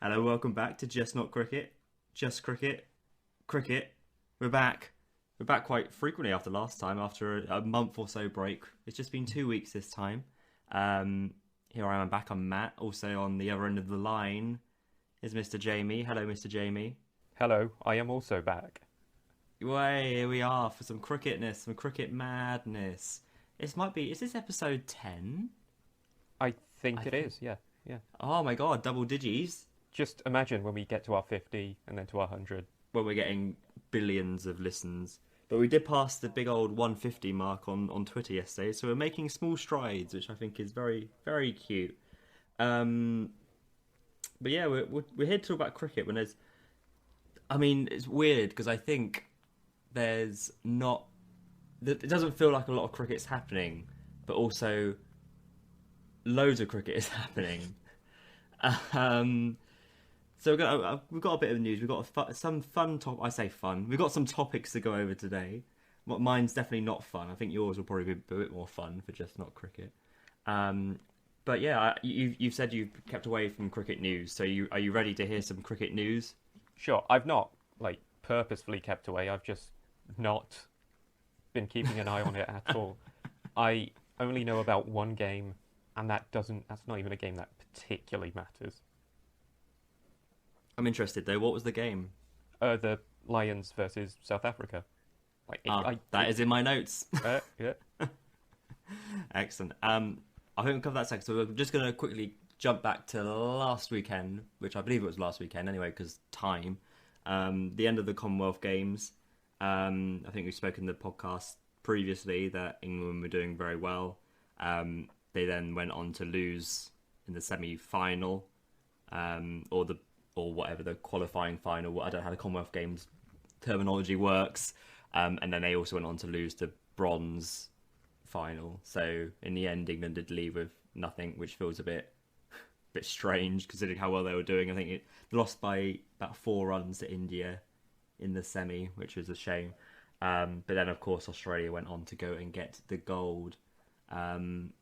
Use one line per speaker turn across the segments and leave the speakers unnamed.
Hello, welcome back to Just Not Cricket. Just Cricket. Cricket. We're back. We're back quite frequently after last time, after a month or so break. It's just been 2 weeks this time. Here I am back. I'm Matt. Also on the other end of the line is Mr. Jamie. Hello, Mr. Jamie.
Hello, I am also back.
Way here we are for some cricketness, some cricket madness. Is this episode 10?
I think
I
it
think.
is, yeah, yeah.
Oh my god, double digits.
Just imagine when we get to our 50 and then to our 100.
Well, we're getting billions of listens. But we did pass the big old 150 mark on Twitter yesterday, so we're making small strides, which I think is very, very cute. Um, but yeah, we're here to talk about cricket when there's. I mean, it's weird because I think there's not. It doesn't feel like a lot of cricket's happening, but also loads of cricket is happening. Um, So we've got a bit of news. We've got some fun I say fun. We've got some topics to go over today. Mine's definitely not fun. I think yours will probably be a bit more fun for just not cricket. Um, but yeah, you've said you've kept away from cricket news. So are you ready to hear some cricket news?
Sure, I've not, purposefully kept away. I've just not been keeping an eye on it at all. I only know about one game, and that's not even a game that particularly matters.
I'm interested though. What was the game?
The Lions versus South Africa.
That is in my notes.
Yeah.
Excellent. I think we'll cover that second. So we're just going to quickly jump back to last weekend, which I believe it was last weekend anyway, because time. The end of the Commonwealth Games. I think we've spoken in the podcast previously that England were doing very well. They then went on to lose in the semi-final, or whatever the qualifying final. I don't know how the Commonwealth Games terminology works. And then they also went on to lose the bronze final. So in the end, England did leave with nothing, which feels a bit strange considering how well they were doing. I think it lost by about 4 runs to India in the semi, which was a shame. But then, of course, Australia went on to go and get the gold. Fun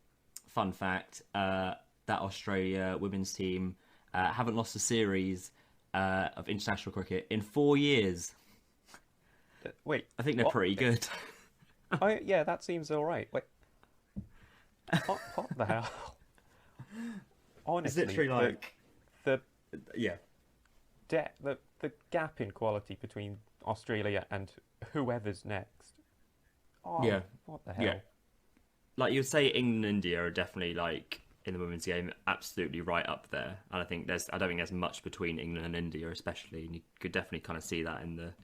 fact, that Australia women's team haven't lost a series of international cricket in 4 years.
Wait,
I think they're
what?
pretty good.
Yeah, that seems all right. Wait, what the hell?
It's
Honestly,
literally like,
the
yeah,
the gap in quality between Australia and whoever's next. Oh,
yeah,
what the hell?
yeah. Like you'd say, England and India are definitely like in the women's game, absolutely right up there. And I don't think there's much between England and India, especially. And you could definitely kind of see that in the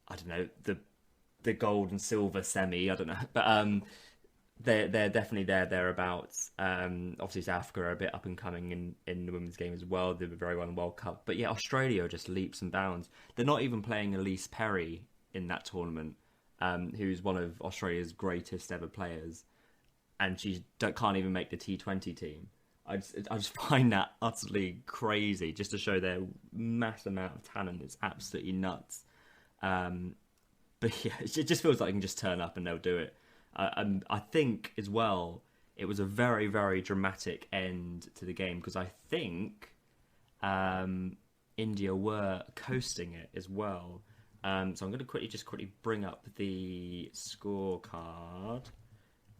I don't know, the gold and silver semi. I don't know, but they're definitely thereabouts. Obviously South Africa are a bit up and coming in the women's game as well. They were very well in the World Cup, but yeah, Australia are just leaps and bounds. They're not even playing Elise Perry in that tournament, who's one of Australia's greatest ever players, and she can't even make the T20 team. I just find that utterly crazy, just to show their mass amount of talent. It's absolutely nuts. But yeah, it just feels like I can just turn up and they'll do it. I think as well, it was a very, very dramatic end to the game because I think India were coasting it as well. So I'm going to quickly bring up the scorecard.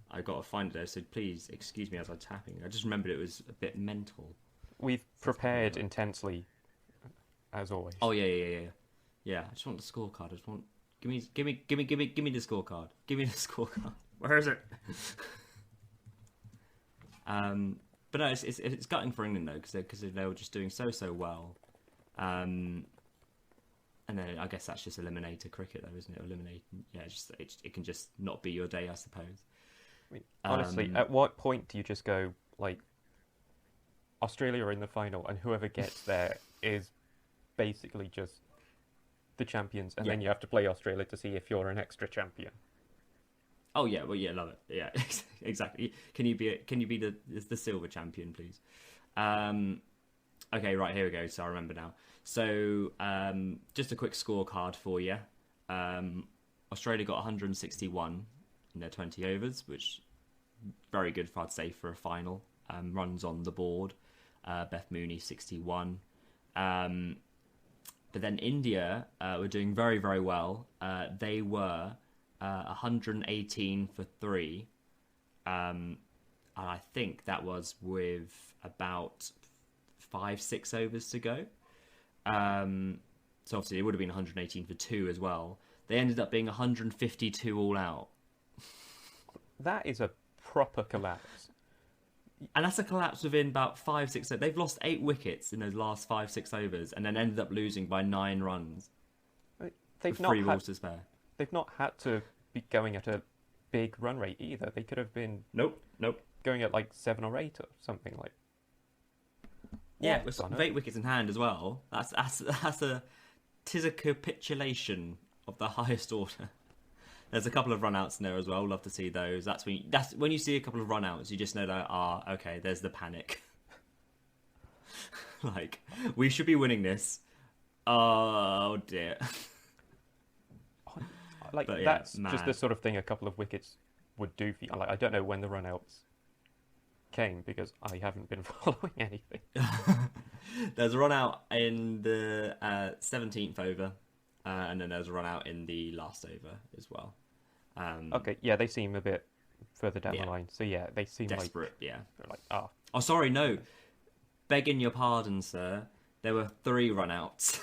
I got to find it there, so please excuse me as I'm tapping. I just remembered it was a bit mental.
We've prepared intensely, as always.
Oh yeah. Yeah, I just want the scorecard. I just want give me the scorecard. Give me the scorecard. Where is it? But no, it's gutting for England though because they were just doing so well. And then I guess that's just eliminator cricket though, isn't it? Yeah, it can just not be your day, I suppose.
I mean, honestly, at what point do you just go, Australia are in the final, and whoever gets there is basically just the champions, and then you have to play Australia to see if you're an extra champion.
Oh yeah, well yeah, love it. Yeah, exactly. Can you be the silver champion, please? Okay, right, here we go. So I remember now. So just a quick scorecard for you. Australia got 161 in their 20 overs, which very good, I'd say, for a final. Runs on the board. Beth Mooney 61. But then India were doing very, very well. They were 118 for 3. And I think that was with about 5-6 overs to go. So obviously it would have been 118 for 2 as well. They ended up being 152 all out.
That is a proper collapse.
And that's a collapse within about 5-6. They've lost 8 wickets in those last 5-6 overs, and then ended up losing by 9 runs.
They've
with 3 balls to spare.
They've not had to be going at a big run rate either. They could have been
Nope.
going at like 7 or 8 or something like.
Yeah, with 8 wickets in hand as well. Tis a capitulation of the highest order. There's a couple of run-outs in there as well. Love to see those. That's when you see a couple of run-outs, you just know that, okay, there's the panic. Like, we should be winning this. Oh, dear.
Like, yeah, that's just the sort of thing a couple of wickets would do for you. Like, I don't know when the run-outs came, because I haven't been following anything.
There's a run-out in the 17th over. And then there's a run out in the last over as well.
Okay, yeah, they seem a bit further down the line. So yeah, they seem
desperate. Yeah,
they're like,
oh, sorry, no. Begging your pardon, sir. There were 3 run outs.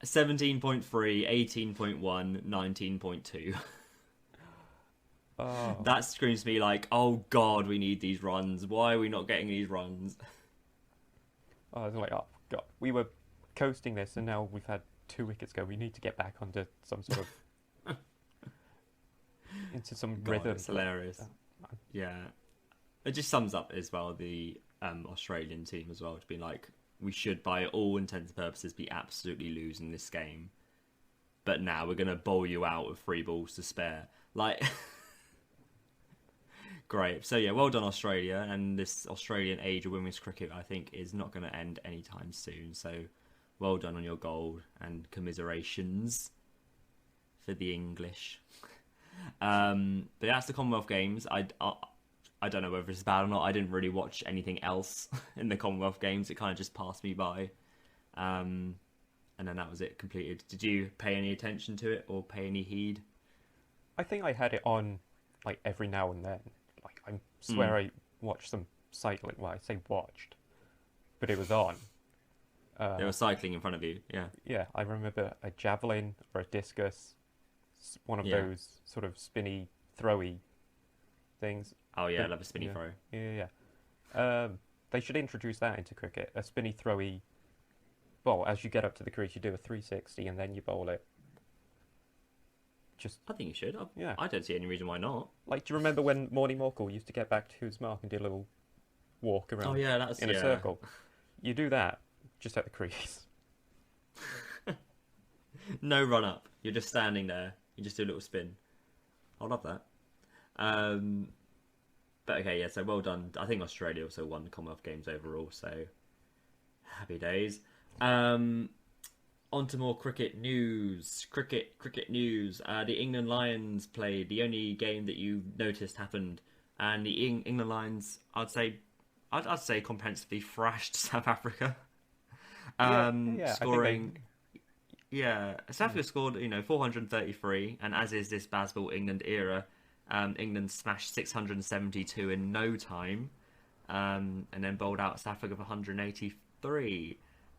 17.3, 18.1, 19.2.
Oh.
That screams to me like, oh God, we need these runs. Why are we not getting these runs?
I was like, oh God, we were coasting this, and now we've had 2 wickets go. We need to get back onto some sort of into some rhythm.
It's hilarious. Yeah, it just sums up as well the Australian team as well, to be like, we should, by all intents and purposes, be absolutely losing this game, but now we're gonna bowl you out with 3 balls to spare. Like, great. So yeah, well done Australia, and this Australian age of women's cricket, I think, is not going to end anytime soon. So well done on your gold, and commiserations for the English. But that's the Commonwealth Games. I don't know whether it's bad or not. I didn't really watch anything else in the Commonwealth Games. It kind of just passed me by. And then that was it, completed. Did you pay any attention to it or pay any heed?
I think I had it on like every now and then. Like, I swear I watched some cycling. Well, I say watched, but it was on.
They were cycling in front of you, yeah.
Yeah, I remember a javelin or a discus, one of those sort of spinny, throwy things.
Oh yeah, I love a spinny throw.
Yeah. They should introduce that into cricket. A spinny, throwy. Well, as you get up to the crease, you do a 360 and then you bowl it.
I think you should.
Yeah.
I don't see any reason why not.
Like, do you remember when Morny Morkel used to get back to his mark and do a little walk around?
Oh yeah, that's
in a circle. You do that just at the crease.
No run up. You're just standing there. You just do a little spin. I love that. But okay, yeah. So well done. I think Australia also won the Commonwealth Games overall. So happy days. On to more cricket news. Cricket news. The England Lions played the only game that you noticed happened, and the England Lions, I'd say comprehensively thrashed South Africa. Scoring. South Africa scored 433, and as is this Bazball England era, England smashed 672 in no time, and then bowled out South Africa for 183.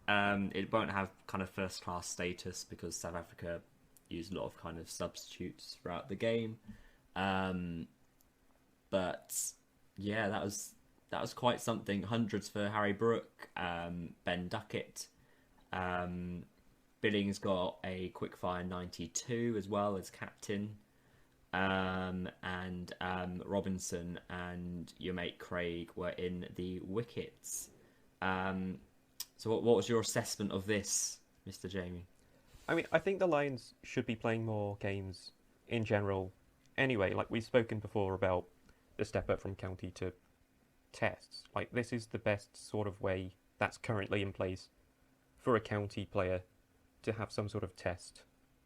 It won't have kind of first class status because South Africa used a lot of kind of substitutes throughout the game. But yeah, that was quite something. Hundreds for Harry Brook, Ben Duckett. Billings got a quickfire 92 as well as captain. And Robinson and your mate Craig were in the wickets. So what was your assessment of this, Mr. Jamie?
I mean, I think the Lions should be playing more games in general. Anyway, like we've spoken before about the step up from county to tests. Like, this is the best sort of way that's currently in place for a county player to have some sort of test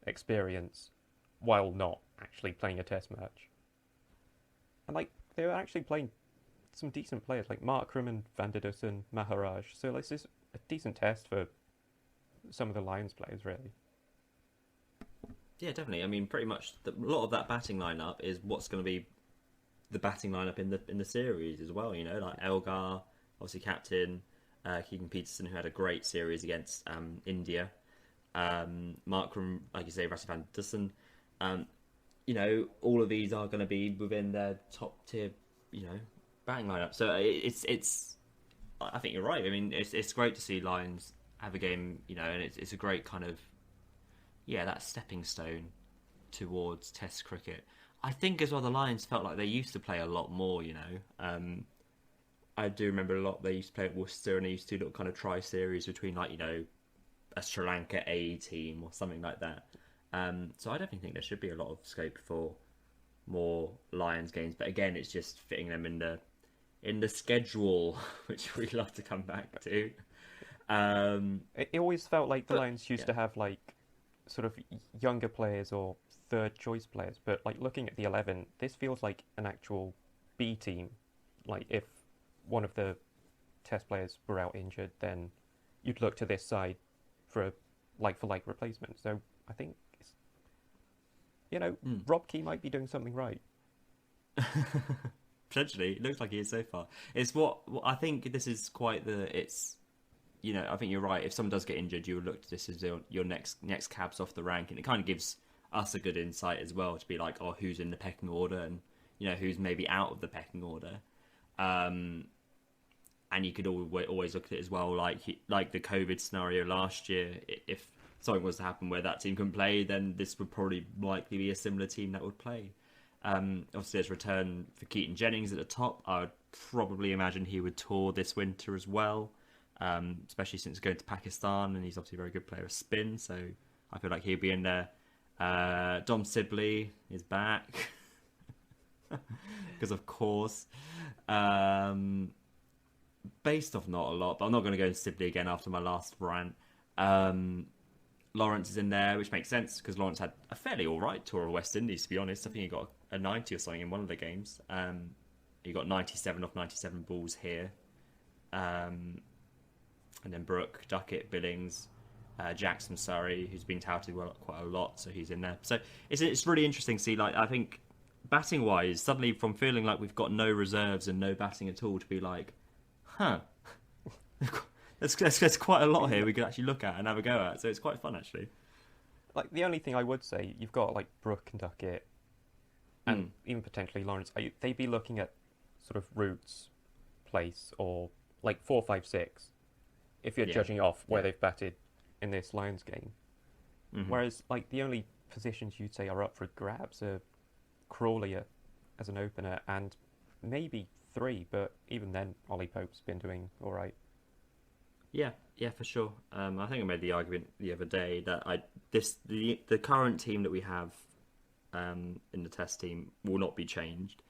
experience while not actually playing a test match. And like, they were actually playing some decent players like Markram and Van der Dussen, Maharaj. So like, this is a decent test for some of the Lions players, really.
Yeah, definitely. I mean, pretty much a lot of that batting lineup is what's going to be the batting lineup in the series as well. You know, like Elgar, obviously captain, Keegan Peterson, who had a great series against India. Markram, like you say, Rassi van Dussen. You know, all of these are going to be within their top tier, you know, batting lineup. So it's. I think you're right. I mean, it's great to see Lions have a game, you know, and it's a great kind of, yeah, that stepping stone towards Test cricket. I think as well the Lions felt like they used to play a lot more, you know. I do remember a lot they used to play at Worcester, and they used to do little kind of tri-series between, like, you know, a Sri Lanka A team or something like that. So I definitely think there should be a lot of scope for more Lions games, but again, it's just fitting them in the schedule, which we love to come back to.
It always felt like the
But
Lions used
yeah,
to have like sort of younger players or third choice players, but like looking at the 11, this feels like an actual B team. Like if one of the test players were out injured, then you'd look to this side for a like for like replacement. So I think it's, you know,
mm.
Rob Key might be doing something right.
Potentially, it looks like he is so far. It's what I think. This is quite the. It's, you know, I think you're right. If someone does get injured, you would look to this as your next cabs off the rank, and it kind of gives us a good insight as well to be like, oh, who's in the pecking order, and you know who's maybe out of the pecking order. And you could always look at it as well, like the COVID scenario last year. If something was to happen where that team couldn't play, then this would probably likely be a similar team that would play. Obviously, there's return for Keaton Jennings at the top. I would probably imagine he would tour this winter as well, especially since going to Pakistan, and he's obviously a very good player of spin, so I feel like he'd be in there. Dom Sibley is back, because of course. Based off not a lot, but I'm not going to go into Sibley again after my last rant. Lawrence is in there, which makes sense because Lawrence had a fairly alright tour of West Indies, to be honest. I think he got a 90 or something in one of the games. He got 97 off 97 balls here. And then Brooke, Duckett, Billings, Jackson Surrey, who's been touted quite a lot, so he's in there. So it's really interesting to see, like, I think batting wise, suddenly from feeling like we've got no reserves and no batting at all to be like, huh. There's quite a lot here we could actually look at and have a go at, so it's quite fun actually.
Like the only thing I would say, you've got like Brooke and Duckett, and even potentially Lawrence. They'd be looking at sort of Roots, place, or like 4, 5, 6, if you're judging off where they've batted in this Lions game. Mm-hmm. Whereas like the only positions you'd say are up for grabs are Crawley as an opener and maybe 3, but even then Ollie Pope's been doing all right.
Yeah, for sure. I think I made the argument the other day that the current team that we have in the Test team will not be changed,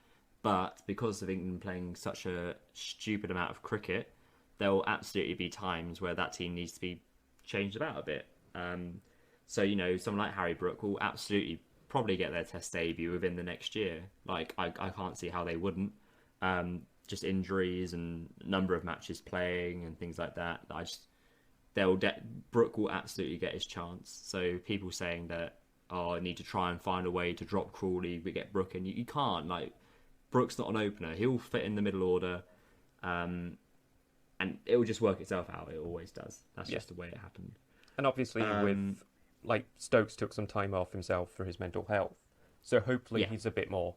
but because of England playing such a stupid amount of cricket, there will absolutely be times where that team needs to be changed about a bit. So you know, someone like Harry Brook will absolutely probably get their Test debut within the next year. Like I can't see how they wouldn't. Just injuries and number of matches playing and things like that. Brook will absolutely get his chance. So people saying that, oh, I need to try and find a way to drop Crawley but get Brook in. You can't. Like, Brook's not an opener. He'll fit in the middle order, and it will just work itself out. It always does. That's just the way it happened.
And obviously, with like Stokes took some time off himself for his mental health, so hopefully he's a bit more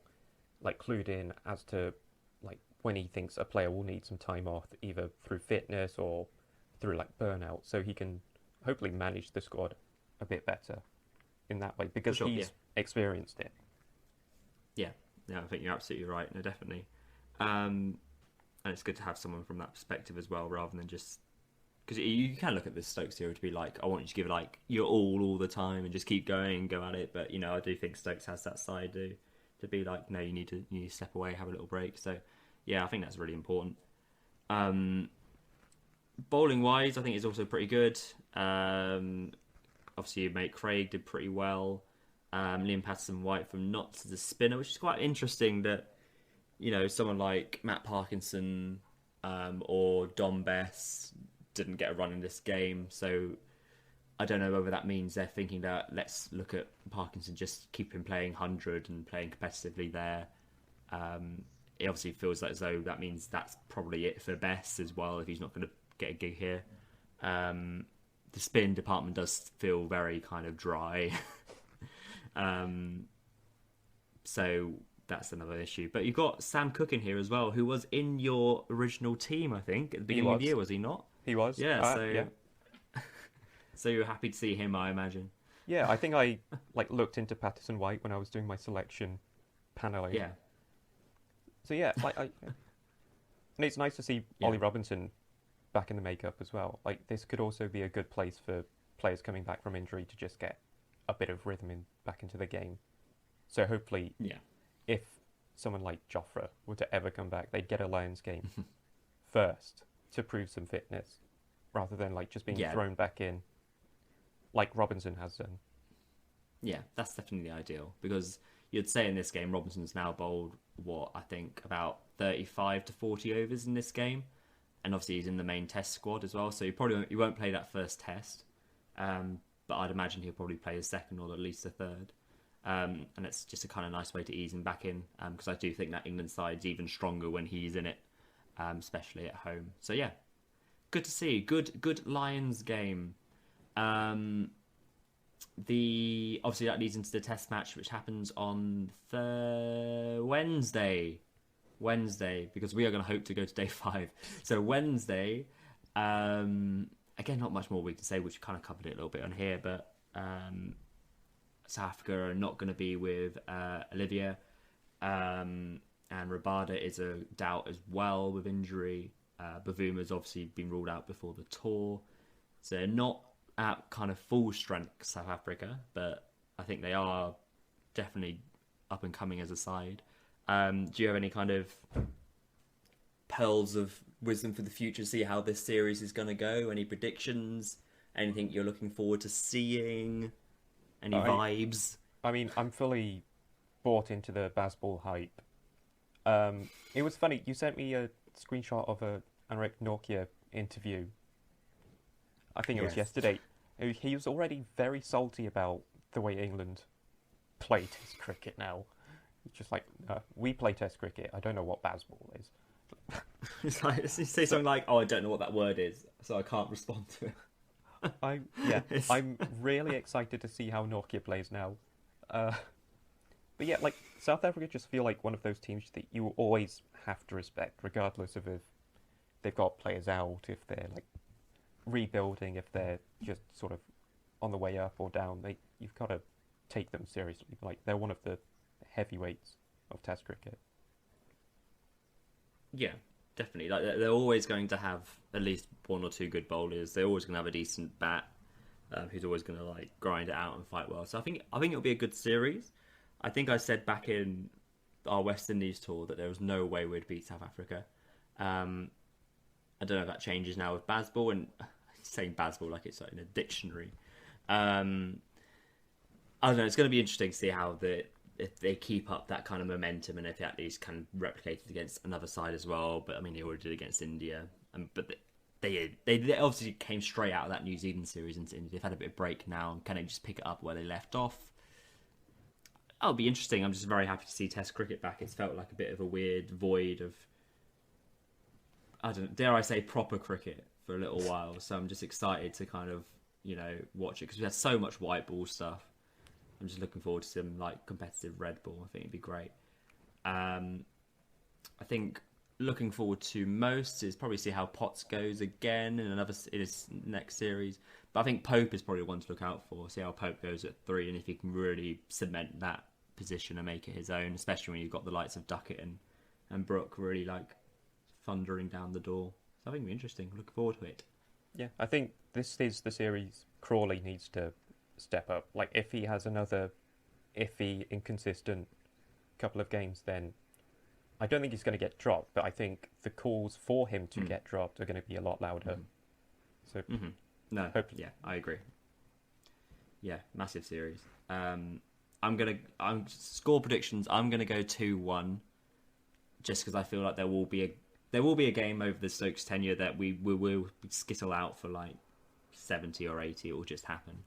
like clued in as to like when he thinks a player will need some time off, either through fitness or through like burnout, so he can hopefully manage the squad a bit better in that way because he's experienced it. Yeah,
I think you're absolutely right. No, definitely. And it's good to have someone from that perspective as well, rather than just because you can look at this Stokes hero to be like, I want you to give like your all the time and just keep going and go at it. But you know, I do think Stokes has that side to be like, no, you need to step away, have a little break. So yeah, I think that's really important. Bowling wise, I think it's also pretty good. Obviously, your mate Craig did pretty well. Liam Patterson-White from Notts as a spinner, which is quite interesting that someone like Matt Parkinson or Dom Bess didn't get a run in this game, so I don't know whether that means they're thinking that let's look at Parkinson, just keep him playing 100 and playing competitively there. It obviously feels like as though that means that's probably it for Bess as well if he's not going to get a gig here. The spin department does feel very kind of dry. So that's another issue. But you've got Sam Cook in here as well, who was in your original team, I think, at the beginning of the year, was he not?
He was.
Yeah, so
Yeah.
so you're happy to see him, I imagine.
Yeah, I think I looked into Patterson White when I was doing my selection paneling.
Yeah.
So yeah, and it's nice to see Ollie Robinson back in the makeup as well. Like this could also be a good place for players coming back from injury to just get a bit of rhythm back into the game. So hopefully, if someone like Joffre were to ever come back, they'd get a Lions game first to prove some fitness, rather than just being thrown back in like Robinson has done.
Yeah, that's definitely the ideal, because you'd say in this game Robinson's now bowled I think about 35 to 40 overs in this game, and obviously he's in the main test squad as well, so he won't play that first test, but I'd imagine he'll probably play the second or at least the third, and it's just a kind of nice way to ease him back in, because I do think that England side's even stronger when he's in it, especially at home. So yeah, good to see. Good Lions game. Obviously that leads into the test match, which happens on Wednesday, because we are going to hope to go to day 5. So Wednesday, again, not much more we can say, which we kind of covered it a little bit on here, but South Africa are not going to be with Olivia, and Rabada is a doubt as well with injury. Bavuma's obviously been ruled out before the tour, so they're not at kind of full strength, South Africa, but I think they are definitely up and coming as a side. Do you have any kind of pearls of wisdom for the future? See how this series is going to go? Any predictions? Anything you're looking forward to seeing? Any vibes?
I mean, I'm fully bought into the Bazball hype. It was funny, you sent me a screenshot of a Anrek Nortje interview. I think it was yesterday. He was already very salty about the way England play Test cricket now. It's just like, we play Test cricket. I don't know what Bazball is.
It's like, you say something like, "Oh, I don't know what that word is, so I can't respond to it."
I'm really excited to see how Nortje plays now. But yeah, South Africa just feel like one of those teams that you always have to respect, regardless of if they've got players out, if they're rebuilding, if they're just sort of on the way up or down. You've got to take them seriously. They're one of the heavyweights of Test cricket.
Yeah, definitely. They're always going to have at least one or two good bowlers. They're always going to have a decent bat, who's always going to grind it out and fight well. So I think it'll be a good series. I think I said back in our West Indies tour that there was no way we'd beat South Africa. I don't know if that changes now with Bazball, and saying Bazball like it's in a dictionary. I don't know. It's going to be interesting to see how if they keep up that kind of momentum, and if they at least can replicate it against another side as well. But I mean, they already did against India, but they obviously came straight out of that New Zealand series into India. They've had a bit of break now, and can they just pick it up where they left off? That'll be interesting. I'm just very happy to see Test cricket back. It's felt like a bit of a weird void of, I don't know, dare I say, proper cricket for a little while. So I'm just excited to kind of, watch it, because we had so much white ball stuff. I'm just looking forward to some competitive red ball. I think it'd be great. I think looking forward to most is probably see how Potts goes again in his next series. But I think Pope is probably one to look out for. See how Pope goes at 3, and if he can really cement that position and make it his own, especially when you've got the likes of Duckett and Brooke really thundering down the door. So I think it'll be interesting. Looking forward to it.
Yeah, I think this is the series Crawley needs to step up. If he has another iffy, inconsistent couple of games, then I don't think he's going to get dropped, but I think the calls for him to get dropped are going to be a lot louder. So,
no, hopefully. Yeah, I agree. Yeah, massive series. I'm score predictions. I'm gonna go 2-1 just because I feel like there will be a game over the Stokes tenure that we will skittle out for like 70 or 80. It will just happen.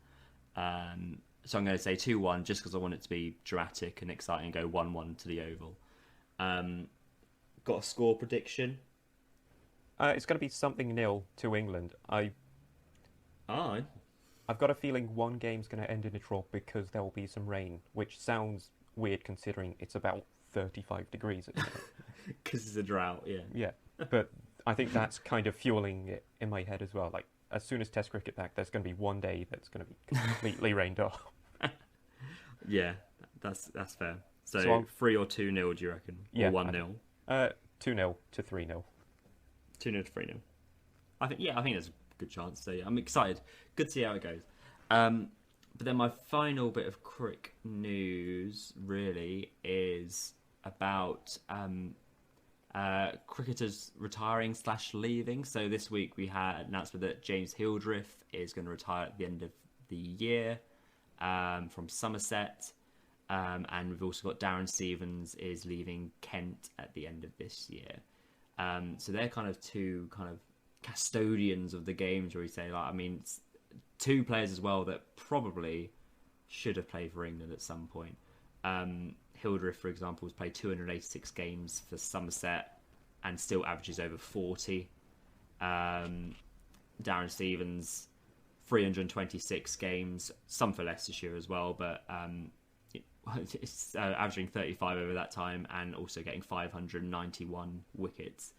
So I'm going to say 2-1 just because I want it to be dramatic and exciting. Go 1-1 to the Oval. Got a score prediction?
It's going to be something nil to England.
Oh,
I've got a feeling one game's going to end in a draw because there will be some rain, which sounds weird considering it's about 35 degrees at the moment.
because it's a drought. Yeah.
Yeah, but I think that's kind of fueling it in my head as well. Like, as soon as Test cricket back, there's going to be one day that's going to be completely rained off.
Yeah, that's fair. So,
So
3 or 2-0, do you reckon?
Yeah,
Or 1-0?
2-0 to 3-0.
2-0 to 3-0. I think there's a good chance. So yeah, I'm excited. Good to see how it goes. But then my final bit of crick news really is about cricketers retiring / leaving. So this week we had an announcement that James Hildreth is going to retire at the end of the year from Somerset. And we've also got Darren Stevens is leaving Kent at the end of this year. So they're kind of two kind of custodians of the game, shall we say. Like, I mean, it's two players as well that probably should have played for England at some point. Hildreth, for example, has played 286 games for Somerset and still averages over 40. Darren Stevens, 326 games, some for Leicestershire as well, but it's averaging 35 over that time and also getting 591 wickets.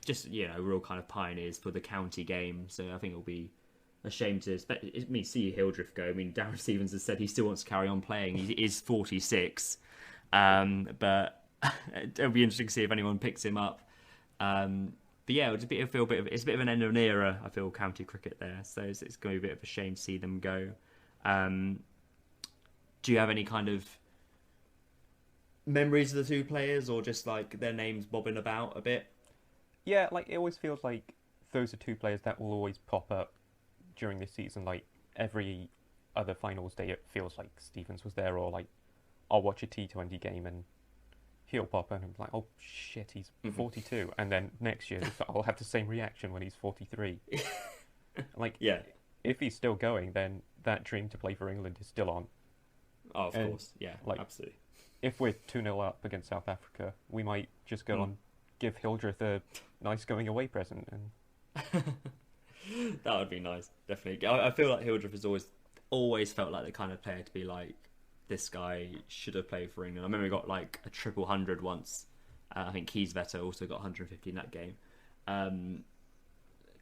Just, real kind of pioneers for the county game. So I think it'll be a shame to see Hildreth go. I mean, Darren Stevens has said he still wants to carry on playing. He is 46. But it'll be interesting to see if anyone picks him up. But yeah, it's a bit of an end of an era, I feel, county cricket there. So it's going to be a bit of a shame to see them go. Do you have any kind of memories of the two players, or just like their names bobbing about a bit?
Yeah, like, it always feels like those are two players that will always pop up during this season. Like, every other finals day, it feels like Stevens was there, or like, I'll watch a T20 game and he'll pop up and I'm like, oh shit, he's 42. And then next year, I'll have the same reaction when he's 43. Like,
Yeah.
if he's still going, then that dream to play for England is still on.
Oh, of course. Yeah,
like,
absolutely.
If we're 2-0 up against South Africa, we might just go and give Hildreth a nice going away present. And
that would be nice, definitely. I feel like Hildreth has always felt like the kind of player to be like, this guy should have played for England. I remember he got like a triple 100 once. I think Keysvetter also got 150 in that game.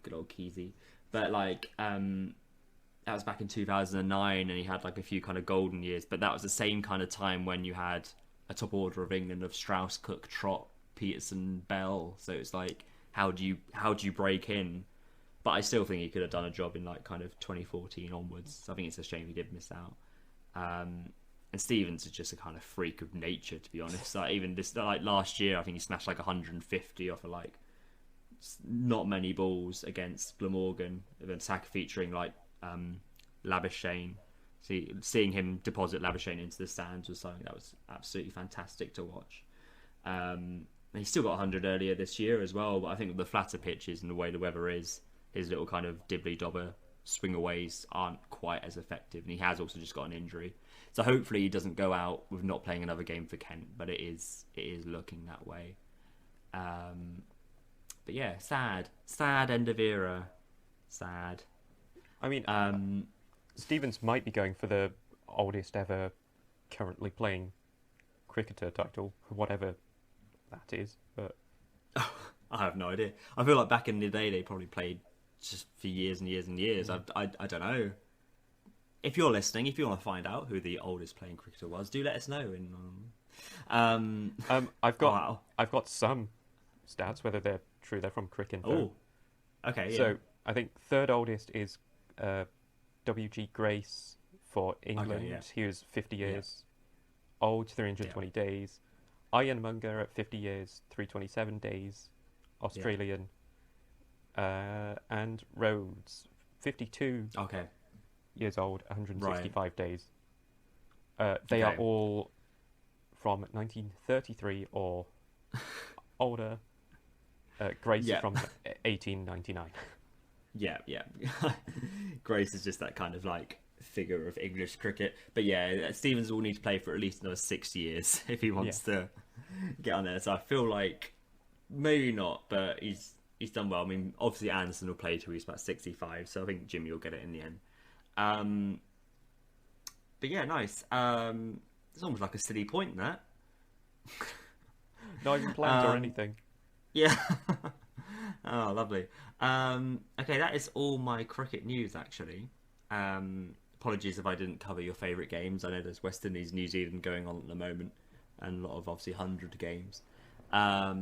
Good old Keysy. But like, that was back in 2009, and he had like a few kind of golden years. But that was the same kind of time when you had a top order of England of Strauss, Cook, Trott, Peterson, Bell. So it's like, how do you break in? But I still think he could have done a job in like kind of 2014 onwards. So I think it's a shame he did miss out. And Stevens is just a kind of freak of nature, to be honest. Like, even this, like last year, I think he smashed like 150 off of like not many balls against Glamorgan, an attacker featuring like Labuschagne. Seeing him deposit Labuschagne into the stands was something that was absolutely fantastic to watch. He still got 100 earlier this year as well, but I think with the flatter pitches and the way the weather is, his little kind of dibbly-dobber swing-aways aren't quite as effective, and he has also just got an injury. So hopefully he doesn't go out with not playing another game for Kent, but it is looking that way. But yeah, sad end of era, sad.
I mean, Stevens might be going for the oldest ever currently playing cricketer title, whatever that is. But
I have no idea. I feel like back in the day they probably played just for years and years and years. I don't know. If you're listening, if you want to find out who the oldest playing cricketer was, do let us know.
I've got some stats, whether they're true. They're from Cricinfo.
Oh, okay. Yeah.
So I think third oldest is W.G. Grace for England.
Okay, yeah.
He was 50 years old, 320 days. Ian Munger at 50 years, 327 days, Australian. And Rhodes, 52 years old, 165 days. They are all from 1933 or older. Grace is
Yeah.
from 1899.
Yeah, yeah. Grace is just that kind of like figure of English cricket. But yeah, Stevens will need to play for at least another 6 years if he
Yeah.
wants to get on there. So I feel like maybe not, but he's done well. I mean, obviously Anderson will play till he's about 65, so I think Jimmy will get it in the end. Um, but yeah, nice. It's almost like a silly point that.
Not even planned or anything.
Yeah. Oh, lovely. Okay, that is all my cricket news, actually. Apologies if I didn't cover your favourite games. I know there's West Indies, New Zealand going on at the moment, and a lot of obviously 100 games. But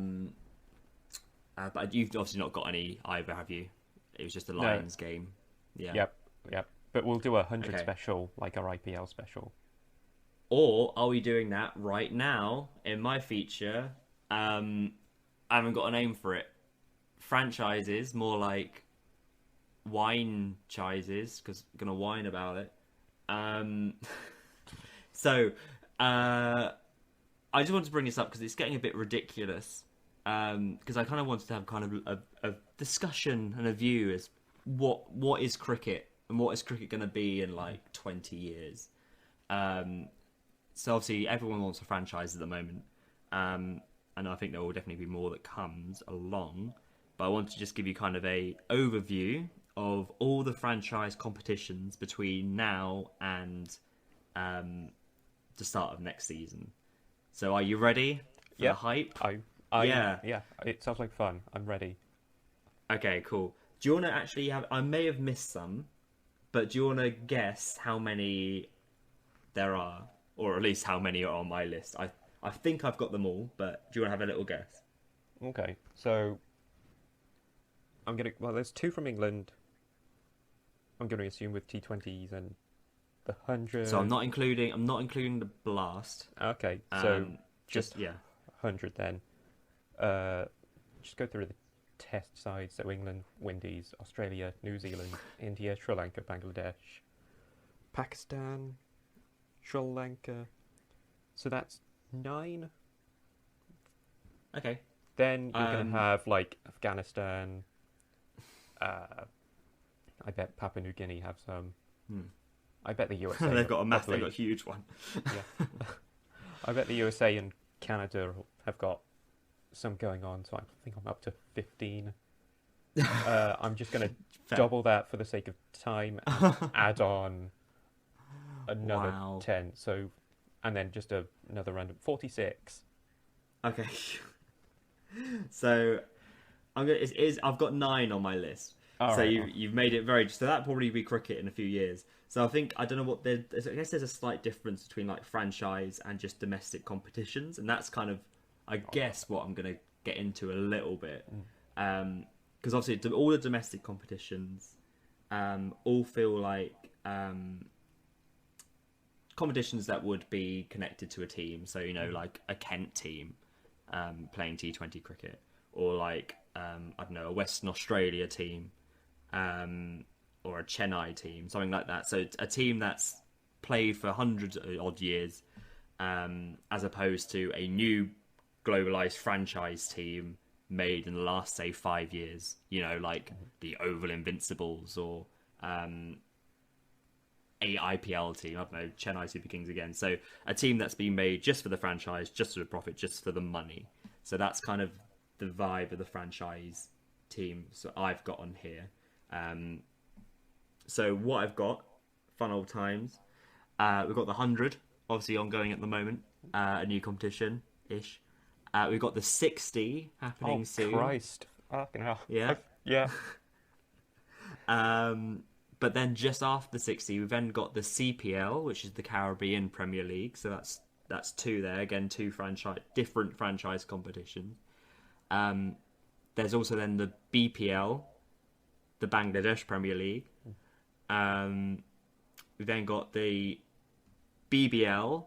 you've obviously not got any either, have you? It was just a Lions game. Yeah.
Yep. But we'll do a 100
Okay.
special, like our IPL special.
Or are we doing that right now in my feature? I haven't got a name for it. Franchises, more like wine chises, because I'm gonna whine about it. Um, so I just wanted to bring this up because it's getting a bit ridiculous. Because I kind of wanted to have kind of a discussion and a view as what is cricket and what is cricket going to be in like 20 years. So obviously everyone wants a franchise at the moment, and I think there will definitely be more that comes along. But I want to just give you kind of a overview of all the franchise competitions between now and the start of next season. So are you ready for the
Yeah,
hype?
I,
Yeah.
yeah. It sounds like fun. I'm ready.
Okay, cool. Do you want to actually have? I may have missed some, but do you want to guess how many there are, or at least how many are on my list? I think I've got them all, but do you want to have a little guess?
Okay, so well, there's two from England. I'm gonna assume with T20s and the
So
100.
I'm not including the blast.
Okay, so
Just
just
yeah.
100 then. Uh, just go through the test sides. So England, Windies, Australia, New Zealand, India, Sri Lanka, Bangladesh, Pakistan, Sri Lanka. So that's 9.
Okay.
Then you're going to
Um,
have like Afghanistan. I bet Papua New Guinea have some. I bet the USA
they've got a mass. They've
probably,
got a huge one.
yeah. I bet the USA and Canada have got some going on. So I think I'm up to 15. I'm just going to
Fair.
double that for the sake of time and add on another
Wow.
10. So, and then just another random 46.
Okay. So I've got 9 on my list.
All
So
right.
you've made it very. So that probably be cricket in a few years. So I don't know what I guess there's a slight difference between like franchise and just domestic competitions, and that's kind of I guess what I'm gonna get into a little bit. Because obviously all the domestic competitions all feel like competitions that would be connected to a team. So like a Kent team playing T20 cricket, or like I don't know, a Western Australia team, or a Chennai team, something like that. So a team that's played for hundreds of odd years, as opposed to a new globalized franchise team made in the last say 5 years. Like the Oval Invincibles or a IPL team. I don't know, Chennai Super Kings again. So a team that's been made just for the franchise, just for the profit, just for the money. So that's kind of the vibe of the franchise team. So I've got on here. So what I've got, fun old times. We've got the 100, obviously ongoing at the moment, a new competition ish. We've got the 60 happening soon.
Christ. Fucking hell.
Yeah.
Yeah.
But then just after the 60, we've then got the CPL, which is the Caribbean Premier League. So that's 2 there. Again, 2 different franchise competitions. There's also then the BPL, the Bangladesh Premier League. We've then got the BBL,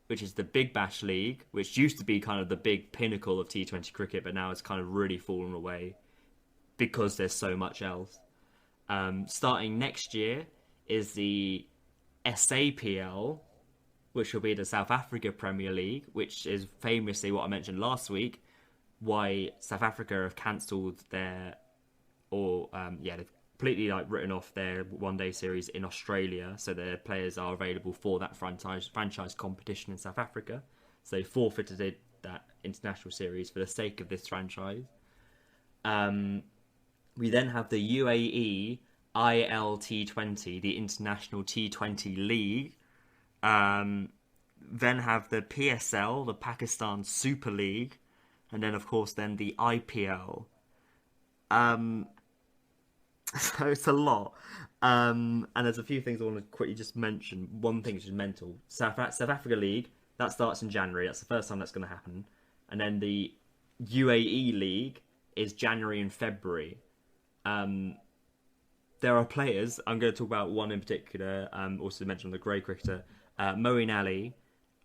which is the Big Bash League, which used to be kind of the big pinnacle of T20 cricket, but now it's kind of really fallen away because there's so much else. Starting next year is the SAPL, which will be the South Africa Premier League, which is famously what I mentioned last week, why South Africa have cancelled their, they've completely like written off their one-day series in Australia, so their players are available for that franchise competition in South Africa. So they forfeited that international series for the sake of this franchise. We then have the UAE ILT20, the International T20 League. Then have the PSL, the Pakistan Super League, and then of course the IPL. So it's a lot. And there's a few things I want to quickly just mention. One thing which is mental. South Africa League, that starts in January. That's the first time that's going to happen. And then the UAE League is January and February. There are players, I'm going to talk about one in particular, also mentioned the grey cricketer. Moeen Ali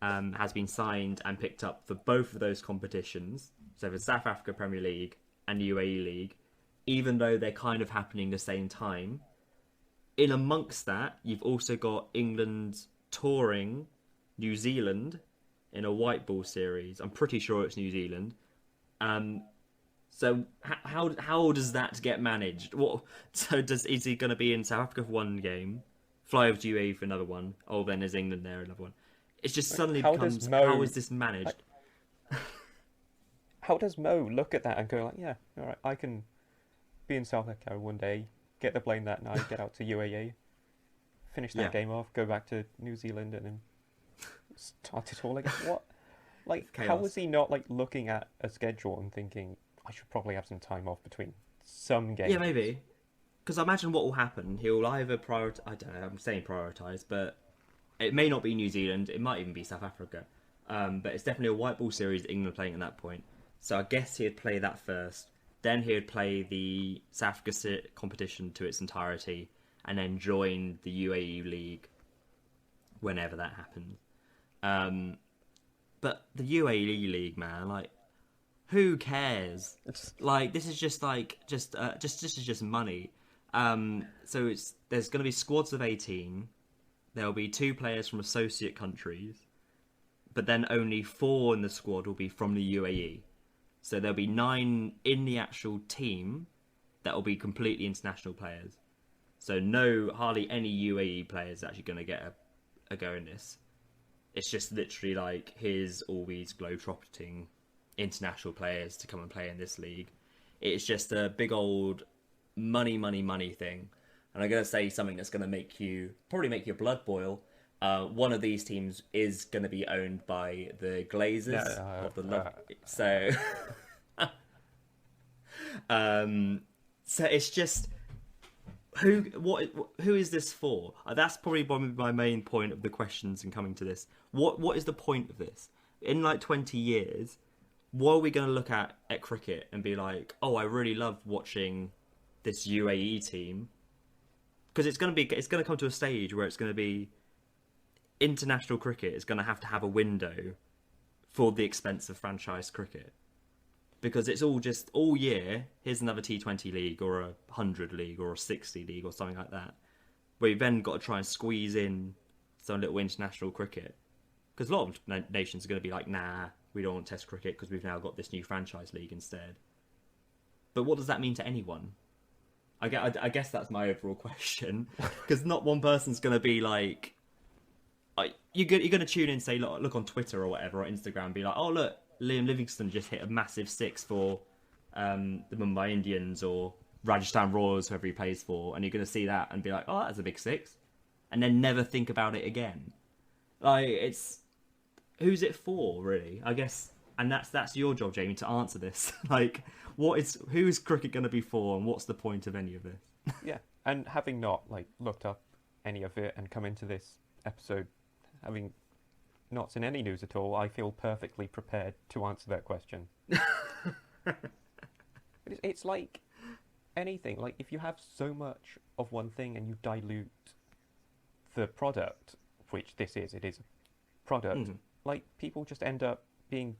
has been signed and picked up for both of those competitions. So for South Africa Premier League and UAE League, even though they're kind of happening the same time. In amongst that, you've also got England touring New Zealand in a white ball series. I'm pretty sure it's New Zealand. So how does that get managed? Is he going to be in South Africa for one game, fly over to UAE for another one? Oh, then there's England there, another one. It just suddenly becomes, how is this managed?
How does Mo look at that and go like, yeah, all right, I can be in South Africa one day, get the plane that night, get out to UAE, finish that game off, go back to New Zealand, and then start it all again. What? Like, how was he not like looking at a schedule and thinking, I should probably have some time off between some games?
Yeah, maybe. Because I imagine what will happen, he'll either prioritize, I don't know, I'm saying prioritize, but it may not be New Zealand, it might even be South Africa. But it's definitely a white ball series that England are playing at that point. So I guess he'd play that first. Then he would play the South Africa competition to its entirety, and then join the UAE League whenever that happens. But the UAE League, man, like, who cares? Like, this is just money. So there's going to be squads of 18. There'll be 2 players from associate countries, but then only 4 in the squad will be from the UAE. So there'll be 9 in the actual team that will be completely international players. So hardly any UAE players actually going to get a go in this. It's just literally like, here's all these globe-trotting international players to come and play in this league. It's just a big old money thing. And I'm going to say something that's going to probably make your blood boil. One of these teams is going to be owned by the Glazers of the so so it's just who is this for? That's probably my main point of the questions in coming to this. What is the point of this? In like 20 years, what are we going to look at cricket and be like, oh, I really love watching this UAE team? Because it's going to come to a stage where it's going to be international cricket is going to have a window for the expense of franchise cricket, because it's all year. Here's another T20 league or a 100 league or a 60 league or something like that, where you've then got to try and squeeze in some little international cricket, because a lot of nations are going to be like, nah, we don't want test cricket because we've now got this new franchise league instead. But what does that mean to anyone? I guess that's my overall question, because not one person's going to be like, you're going to tune in and say, look on Twitter or whatever, or Instagram, and be like, oh, look, Liam Livingston just hit a massive 6 for the Mumbai Indians or Rajasthan Royals, whoever he plays for, and you're going to see that and be like, oh, that's a big 6, and then never think about it again. Like, who's it for, really? I guess, and that's your job, Jamie, to answer this. Like, who's cricket going to be for, and what's the point of any of this?
Yeah, and having not looked up any of it and come into this episode having not seen any news at all, I feel perfectly prepared to answer that question. It's like anything. Like, if you have so much of one thing and you dilute the product, which it is a product, like, people just end up being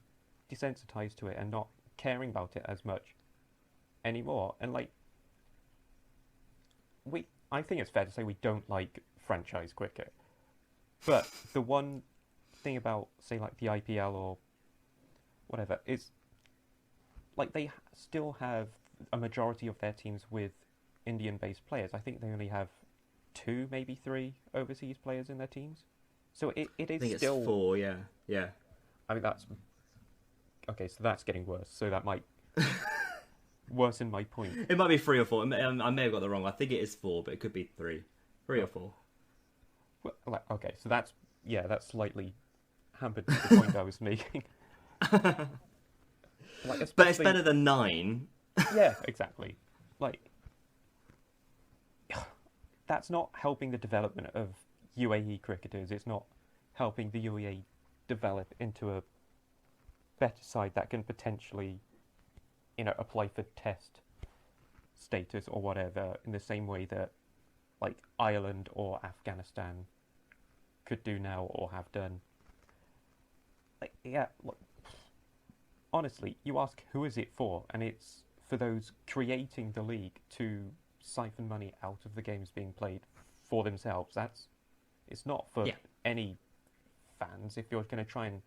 desensitized to it and not caring about it as much anymore. And I think it's fair to say we don't like franchise cricket. But the one thing about, say, like the IPL or whatever is like they still have a majority of their teams with Indian-based players. I think they only have two, maybe three overseas players in their teams. So it
I
is
think
still.
it's 4. Yeah, yeah.
I mean, that's okay. So that's getting worse. So that might worsen my point.
It might be 3 or 4. I may have got that wrong. I think it is 4, but it could be 3, 3 or 4.
Well, like, okay, so that's slightly hampered the point I was making. Like,
But it's better than 9.
Yeah, exactly. Like, that's not helping the development of UAE cricketers. It's not helping the UAE develop into a better side that can potentially, apply for test status or whatever in the same way that, like, Ireland or Afghanistan could do now or have done. Like, yeah, look, honestly, you ask who is it for, and it's for those creating the league to siphon money out of the games being played for themselves. It's not for any fans. If you're going to try and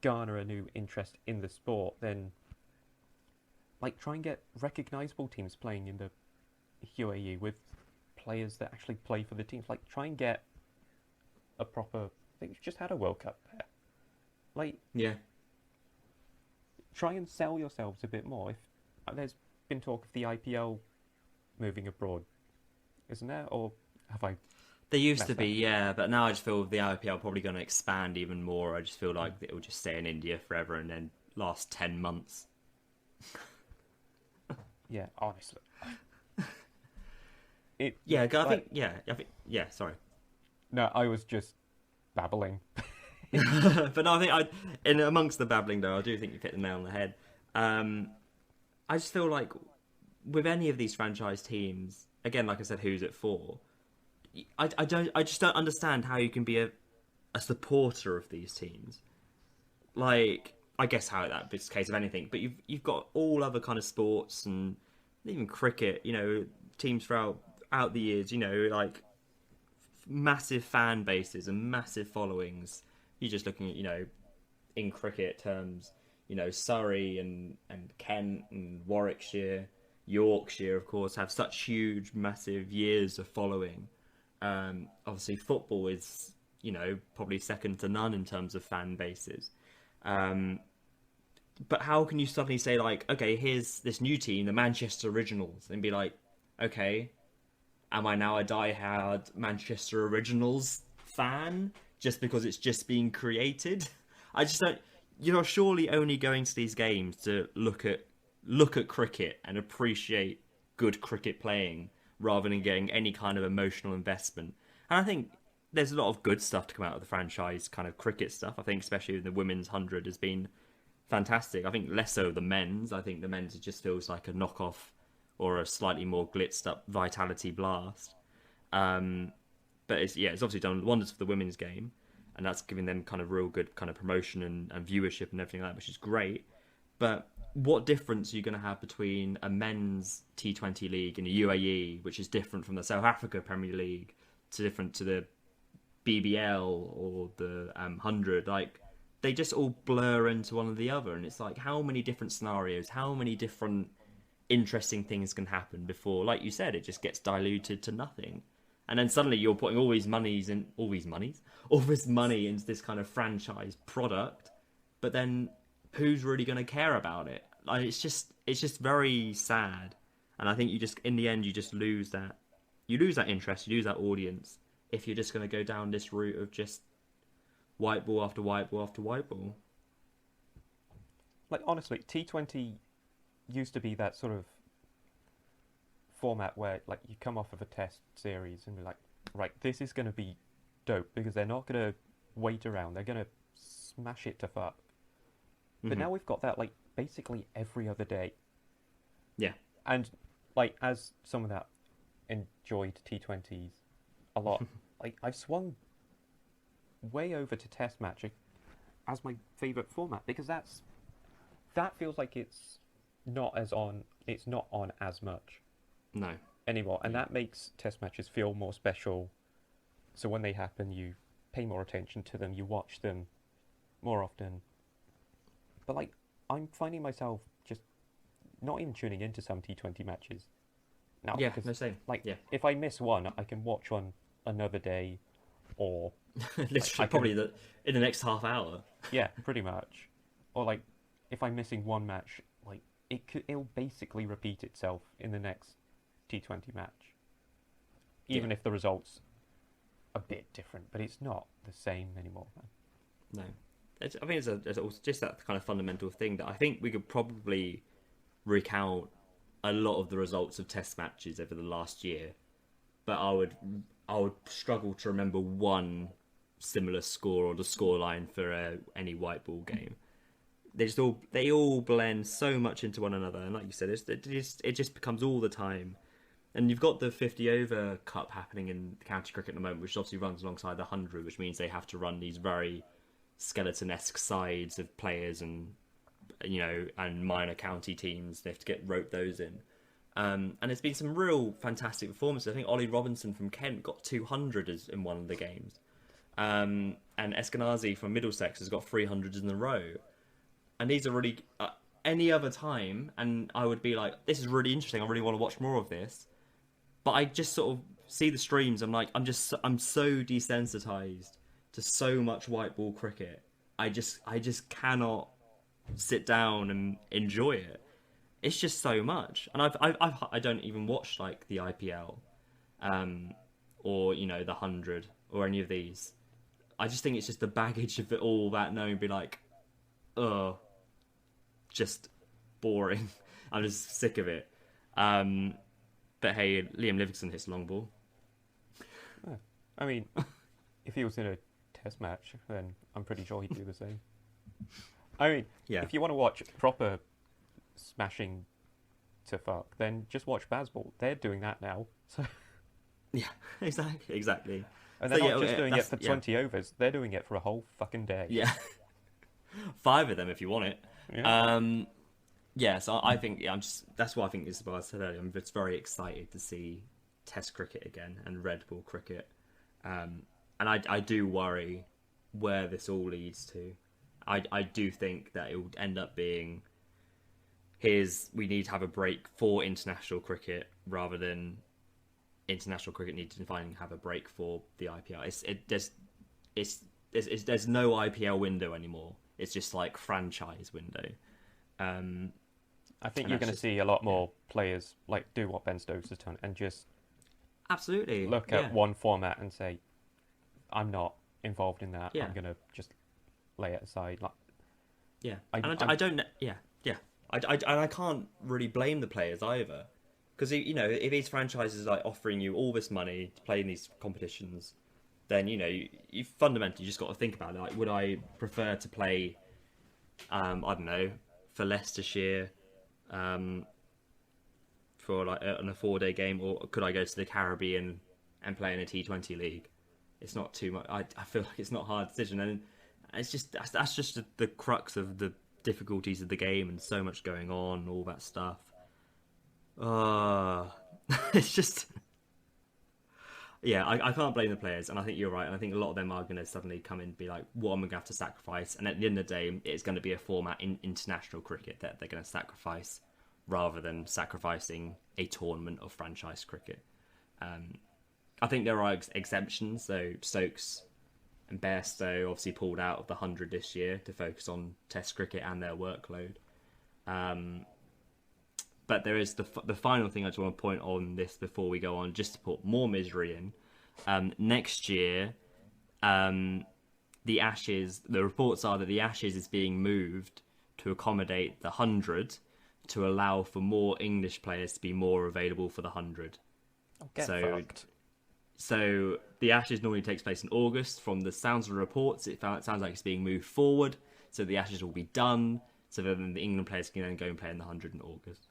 garner a new interest in the sport, then like try and get recognisable teams playing in the UAE with players that actually play for the teams. Like try and get a proper. I think we've just had a World Cup there. Like try and sell yourselves a bit more. If there's been talk of the IPL moving abroad, isn't there? Or have I?
There used to be, yeah, but now I just feel the IPL probably going to expand even more. I just feel like it will just stay in India forever and then last 10 months.
Yeah, honestly.
Sorry.
No, I was just babbling.
But no, in amongst the babbling though, I do think you've hit the nail on the head. I just feel like with any of these franchise teams, again, like I said, who's it for? I just don't understand how you can be a supporter of these teams. Like, I guess how it's the case of anything, but you've got all other kind of sports and even cricket, teams throughout the years, like massive fan bases and massive followings. You're just looking at, in cricket terms, Surrey and Kent and Warwickshire, Yorkshire, of course, have such huge, massive years of following. Obviously, football is, probably second to none in terms of fan bases. But how can you suddenly say, like, okay, here's this new team, the Manchester Originals, and be like, okay, am I now a die-hard Manchester Originals fan just because it's just being created? I just don't. You're surely only going to these games to look at cricket and appreciate good cricket playing rather than getting any kind of emotional investment. And I think there's a lot of good stuff to come out of the franchise kind of cricket stuff. I think especially the women's 100 has been fantastic. I think less so the men's. I think the men's just feels like a knockoff or a slightly more glitzed up Vitality Blast. But it's obviously done wonders for the women's game, and that's giving them kind of real good kind of promotion and viewership and everything like that, which is great. But what difference are you going to have between a men's T20 league in the UAE, which is different from the South Africa Premier League, different to the BBL or the 100? Like, they just all blur into one or the other, and it's like, how many different scenarios, how many different interesting things can happen before, like you said, it just gets diluted to nothing. And then suddenly you're putting all this money into this kind of franchise product, but then who's really going to care about it? Like, it's just very sad. And I think you just, in the end, you just lose that interest, you lose that audience if you're just going to go down this route of just white ball after white ball after white ball.
Like, honestly, T20 used to be that sort of format where, like, you come off of a test series and be like, right, this is going to be dope because they're not going to wait around. They're going to smash it to fuck. But now we've got that, like, basically every other day.
Yeah.
And, like, as someone that enjoyed T20s a lot, like, I've swung way over to test match as my favourite format because that feels like it's not on as much.
No.
Anymore. And that makes test matches feel more special. So when they happen, you pay more attention to them, you watch them more often. But like, I'm finding myself just not even tuning into some T20 matches now
Yeah,
because
no same.
like
Yeah,
if I miss one, I can watch one another day, or like
literally
I can,
probably in the next half hour.
yeah, pretty much. Or like if I'm missing one match, like it'll basically repeat itself in the next T20 match,
Yeah,
even if the results a bit different, but it's not the same anymore, man.
no. I think it's also just that kind of fundamental thing that I think we could probably recount a lot of the results of test matches over the last year, but I would struggle to remember one similar score or the score line for any white ball game. They all blend so much into one another, and like you said, it just becomes all the time. And you've got the 50 over cup happening in county cricket at the moment, which obviously runs alongside the 100, which means they have to run these very skeleton-esque sides of players and and minor county teams. They have to get rope those in. And there's been some real fantastic performances. I think Ollie Robinson from Kent got 200 in one of the games. And Eskenazi from Middlesex has got 300s in a row. And these are really... any other time, and I would be like, this is really interesting, I really want to watch more of this. But I just sort of see the streams, I'm like, I'm so desensitized to so much white ball cricket. I just cannot sit down and enjoy it. It's just so much, and I don't even watch like the IPL, or the 100 or any of these. I just think it's just the baggage of it all that knowing, be like, oh, just boring. I'm just sick of it. But hey, Liam Livingston hits a long ball.
I mean, if he was in a test match, then I'm pretty sure he'd do the same. I mean,
Yeah.
if you want to watch proper smashing to fuck, then just watch Bazball. They're doing that now. So,
Yeah, exactly.
and they're
So,
not
yeah,
just doing it for
yeah.
20 overs. They're doing it for a whole fucking day.
Yeah. 5 of them if you want it.
Yeah.
Yeah, so I think that's what I think is what I said earlier. I'm just very excited to see Test cricket again and red ball cricket. And I do worry where this all leads to. I do think that it will end up being we need to have a break for international cricket rather than international cricket need to finally have a break for the IPL. There's no IPL window anymore. It's just like franchise window.
I think you're going to see a lot more players like do what Ben Stokes has done and just
absolutely
look at one format and say, I'm not involved in that.
Yeah.
I'm going to just lay it aside. Like,
yeah, I don't. Yeah, yeah. I can't really blame the players either, because if these franchises are like offering you all this money to play in these competitions, then you fundamentally just got to think about it. Like, would I prefer to play, I don't know, for Leicestershire, for like on a 4-day game, or could I go to the Caribbean and play in a T20 league? It's not too much. I feel like it's not a hard decision, and it's just that's just the crux of the difficulties of the game and so much going on, all that stuff. It's just, yeah, I can't blame the players, and I think you're right, and I think a lot of them are going to suddenly come in and be like, what am I going to have to sacrifice? And at the end of the day, it's going to be a format in international cricket that they're going to sacrifice rather than sacrificing a tournament of franchise cricket. I think there are exemptions, so Stokes and Bairstow obviously pulled out of the 100 this year to focus on Test cricket and their workload. But there is the final thing I just want to point on this before we go on, just to put more misery in. Next year, the Ashes, the reports are that the Ashes is being moved to accommodate the 100 to allow for more English players to be more available for the 100.
get fucked.
So the Ashes normally takes place in August. From the sounds of the reports, it sounds like it's being moved forward. So the Ashes will be done. So then the England players can then go and play in the 100 in August.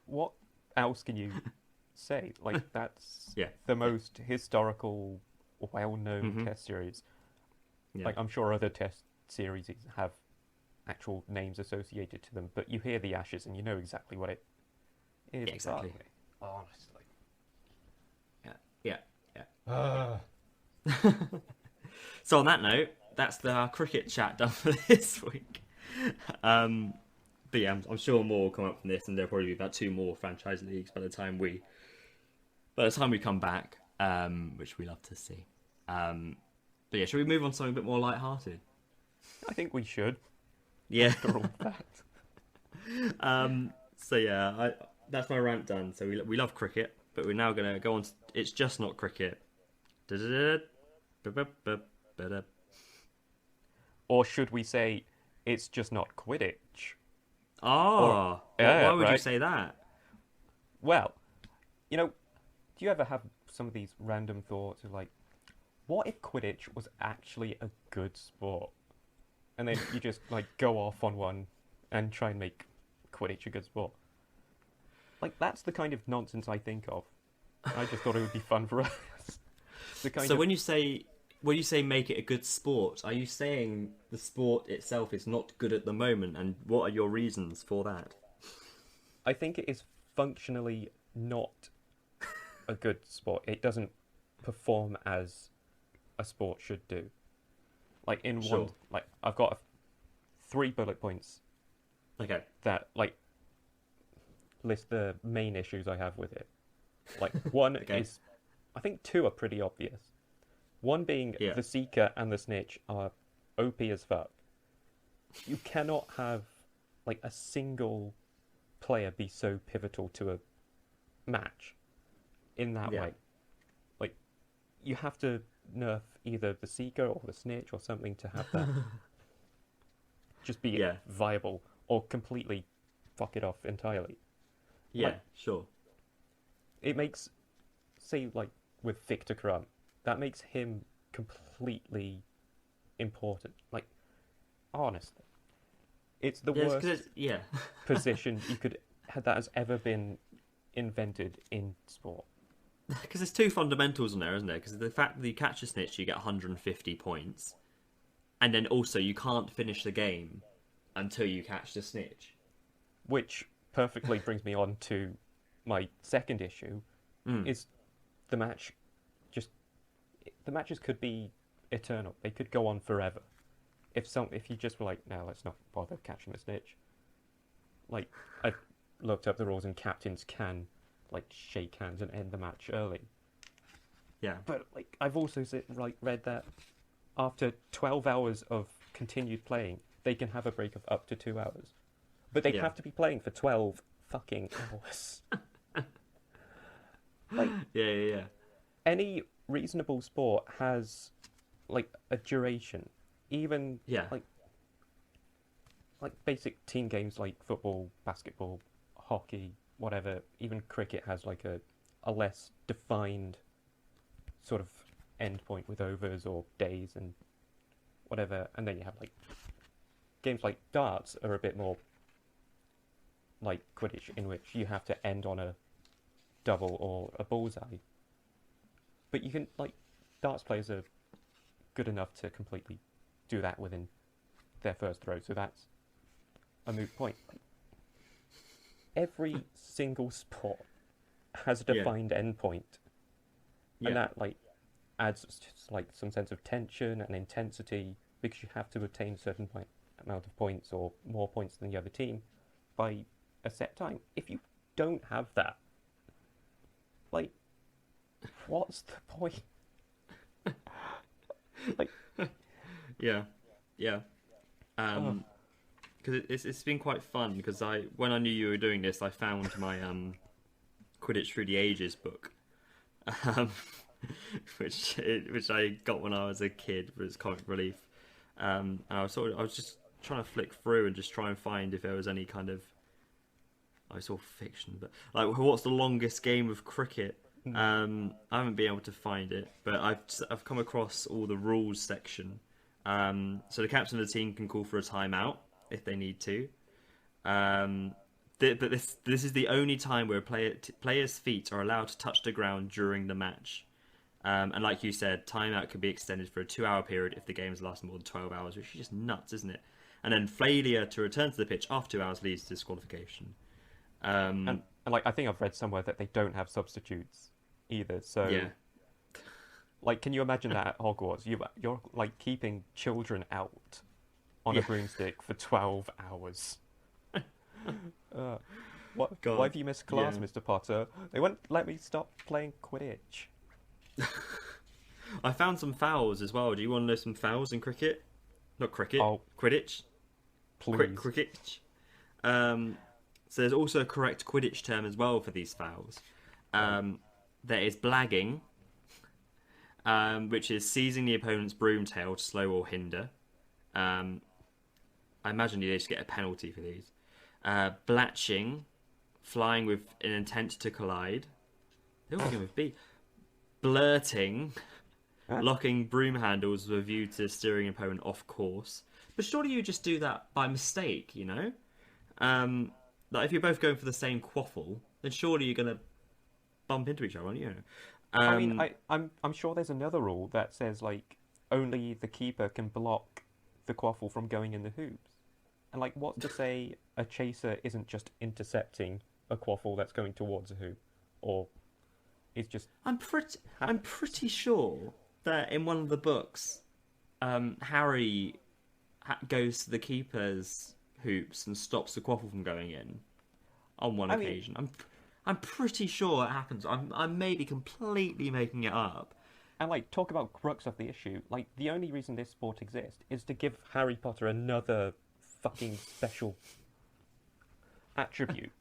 What else can you say? Like, that's
Yeah.
the most historical, well-known Test series.
Yeah.
Like, I'm sure other Test series have actual names associated to them, but you hear the Ashes and you know exactly what it is.
Yeah, exactly.
Honestly.
Yeah, yeah.
Ah.
So on that note, that's the cricket chat done for this week. Um, but yeah, I'm sure more will come up from this, and there'll probably be about two more franchise leagues by the time we come back, which we love to see. But yeah, should we move on to something a bit more light-hearted?
I think we should,
Yeah.
after all that.
So yeah, that's my rant done. So we love cricket, but we're now gonna go on. It's just not cricket.
Or should we say, it's just not Quidditch? Or,
Ah, why
yeah,
would you
right?
say that?
Well, do you ever have some of these random thoughts of like, what if Quidditch was actually a good sport? And then you just like go off on one and try and make Quidditch a good sport. Like that's the kind of nonsense I think of. I just thought it would be fun for us. The kind
So
of
when you say make it a good sport, are you saying the sport itself is not good at the moment, and what are your reasons for that?
I think it is functionally not a good sport. It doesn't perform as a sport should do. Like in
Sure.
one, like I've got 3 bullet points
Okay.
that like list the main issues I have with it. Like one
Okay.
is, I think two are pretty obvious. One being
Yeah.
the Seeker and the Snitch are OP as fuck. You cannot have like a single player be so pivotal to a match in that
Yeah.
way. Like you have to nerf either the Seeker or the Snitch or something to have that just be
Yeah.
viable, or completely fuck it off entirely.
Yeah.
Like,
Sure.
it makes, say, like with Victor Krum, that makes him completely important. Like, honestly, it's the
Yes.
worst
Yeah.
position you could that has ever been invented in sport.
Because there's two fundamentals in there, isn't there? Because the fact that you catch a snitch, you get 150 points, and then also you can't finish the game until you catch the snitch.
Which perfectly brings me on to my second issue,
Mm.
is the match just the matches could be eternal. They could go on forever. If you just were like, no, let's not bother catching the snitch. Like I looked up the rules and captains can like shake hands and end the match early.
Yeah.
But like I've also read that after 12 hours of continued playing, they can have a break of up to 2 hours. But they
Yeah.
have to be playing for 12 fucking hours. Like
Yeah.
any reasonable sport has like a duration. Even
Yeah.
like basic team games like football, basketball, hockey, whatever, even cricket has like a less defined sort of end point with overs or days and whatever. And then you have like games like darts are a bit more like Quidditch, in which you have to end on a double or a bullseye. But you can, like, darts players are good enough to completely do that within their first throw, so that's a moot point. Every single sport has a
Yeah.
defined endpoint,
Yeah.
and that like adds just, like some sense of tension and intensity, because you have to attain a certain amount of points or more points than the other team by a set time. If you don't have that, like, what's the point? Like,
Yeah. Yeah.
oh,
Because it's been quite fun. Because when I knew you were doing this, I found my Quidditch Through the Ages book, um, which I got when I was a kid for its comic relief. And I was just trying to flick through and just try and find if there was any kind of, I saw fiction, but like what's the longest game of cricket? I haven't been able to find it, but I've come across all the rules section. So the captain of the team can call for a timeout if they need to. But this is the only time where players' feet are allowed to touch the ground during the match. And like you said, timeout can be extended for a 2-hour period if the game has lasted more than 12 hours, which is just nuts, isn't it? And then failure to return to the pitch after 2 hours leads to disqualification.
and like I think I've read somewhere that they don't have substitutes either. So
Yeah.
Like, can you imagine that at Hogwarts? You're like keeping children out on a
Yeah.
broomstick for 12 hours. Uh, what? Why
God.
have you missed class,
Yeah.
Mr. Potter? They won't let me stop playing Quidditch.
I found some fouls as well. Do you want to know some fouls in cricket? Not cricket.
Oh,
Quidditch.
please.
Cricket. So there's also a correct Quidditch term as well for these fouls.
Right.
There is blagging, which is seizing the opponent's broom tail to slow or hinder. Um, I imagine you just get a penalty for these. Blatching, flying with an intent to collide. They all begin with B. Blurting, locking broom handles with a view to steering opponent off course. But surely you just do that by mistake, you know? Like if you're both going for the same quaffle, then surely you're gonna bump into each other, aren't you?
I mean, I'm sure there's another rule that says like only the keeper can block the quaffle from going in the hoops. And like, what's to say a chaser isn't just intercepting a quaffle that's going towards a hoop, or is just
I'm pretty sure that in one of the books, Harry goes to the keeper's hoops and stops the quaffle from going in on one
I mean,
occasion. I'm pretty sure it happens. I may be completely making it up.
and like talk about crux of the issue. Like the only reason this sport exists is to give Harry Potter another fucking special attribute.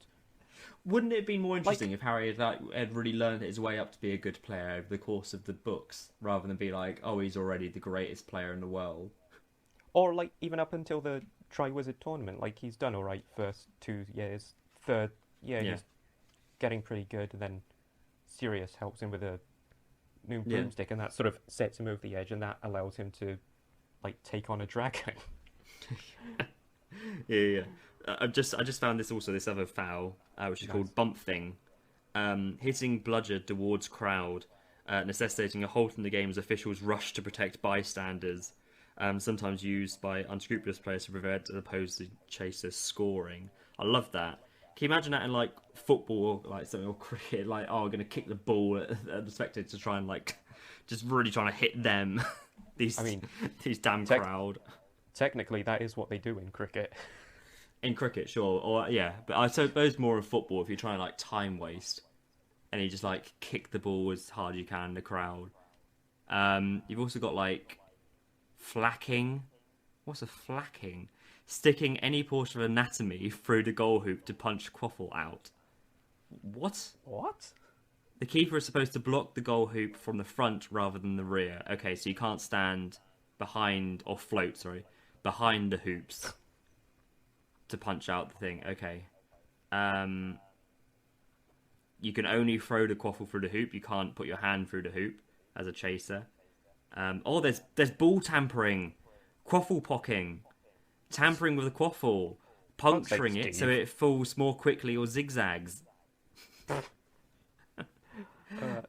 Wouldn't it be more interesting if Harry had really learned his way up to be a good player over the course of the books, rather than be like, oh, he's already the greatest player in the world?
Or like even up until the Triwizard Tournament, like he's done all right first 2 years. Third year
Yeah.
he's getting pretty good, and then Sirius helps him with a new
Yeah.
broomstick, and that sort of sets him over the edge, and that allows him to like take on a dragon.
Yeah. I just found this other foul, which is
Nice.
called bump thing, hitting bludger towards crowd, necessitating a halt in the game as officials rush to protect bystanders. Sometimes used by unscrupulous players to prevent an opposing chaser scoring. I love that. Can you imagine that in like football or like something or cricket? Like, oh, I'm gonna kick the ball at the spectators to try and like just really trying to hit them. these
I mean,
these damn
tech-
crowd.
Technically, that is what they do in cricket.
In cricket, sure, or yeah, but I suppose more in football if you're trying to like time waste, and you just like kick the ball as hard as you can in the crowd. You've also got like flacking. What's a flacking? Sticking any portion of anatomy through the goal hoop to punch quaffle out. What?
What?
The keeper is supposed to block the goal hoop from the front rather than the rear. Okay, so you can't stand behind or float, sorry, behind the hoops to punch out the thing. Okay. You can only throw the quaffle through the hoop. You can't put your hand through the hoop as a chaser. There's ball tampering, quaffle pocking, tampering with the quaffle, puncturing
Fuck's sake,
it so
Steve.
it falls more quickly or zigzags.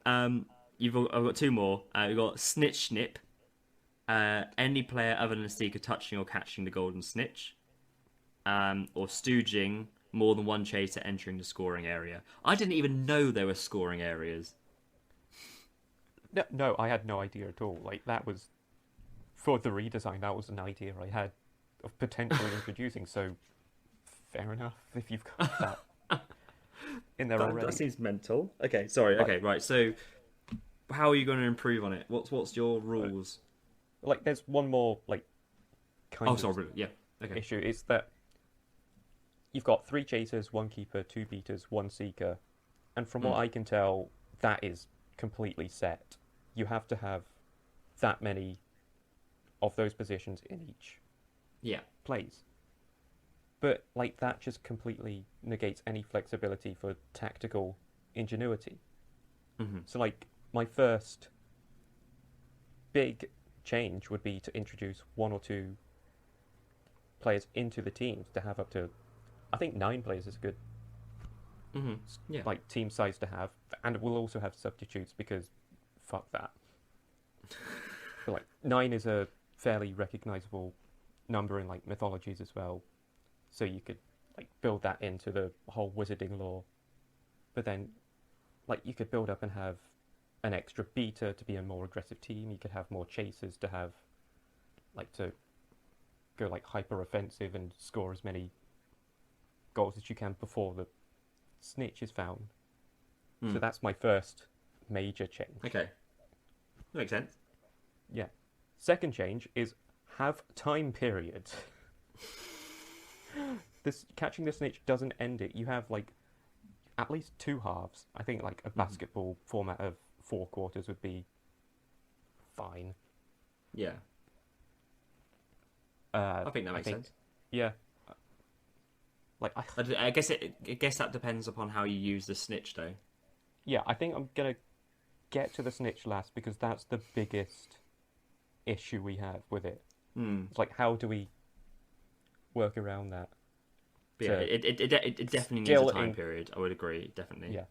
I've got two more. We've got snitch snip. Any player other than a seeker touching or catching the golden snitch. Or stooging, more than one chaser entering the scoring area. I didn't even know there were scoring areas.
No, I had no idea at all. Like that was for the redesign. That was an idea I had of potentially introducing. So fair enough if you've got that in there already.
That seems mental. Okay, sorry.
Like-
Okay, right. So, how are you going to improve on it? What's your rules?
Like there's one more like kind
Oh,
of
sorry. Yeah. Okay.
issue. It's that you've got 3 chasers, 1 keeper, 2 beaters, 1 seeker, and from what I can tell, that is completely set. You have to have that many of those positions in each
Yeah.
plays. But like that just completely negates any flexibility for tactical ingenuity.
Mm-hmm.
So like my first big change would be to introduce 1 or 2 players into the teams to have up to, I think 9 players is a good
Mm-hmm. Yeah.
like team size to have, and we'll also have substitutes because fuck that. But like 9 is a fairly recognizable number in like mythologies as well, so you could like build that into the whole wizarding lore. But then like you could build up and have an extra beater to be a more aggressive team. You could have more chasers to have, like, to go like hyper offensive and score as many goals as you can before the snitch is found. So that's my first major change.
Okay, that makes sense.
Yeah. Second change is have time period. This catching the snitch doesn't end it. You have like at least 2 halves. I think like a basketball format of 4 quarters would be fine.
Yeah. I think that makes sense.
Yeah. Like
I guess that depends upon how you use the snitch, though.
Yeah, I think I'm gonna get to the snitch last because that's the biggest issue we have with it. It's like, how do we work around that?
But yeah, it definitely needs a time period. I would agree, definitely.
Yeah.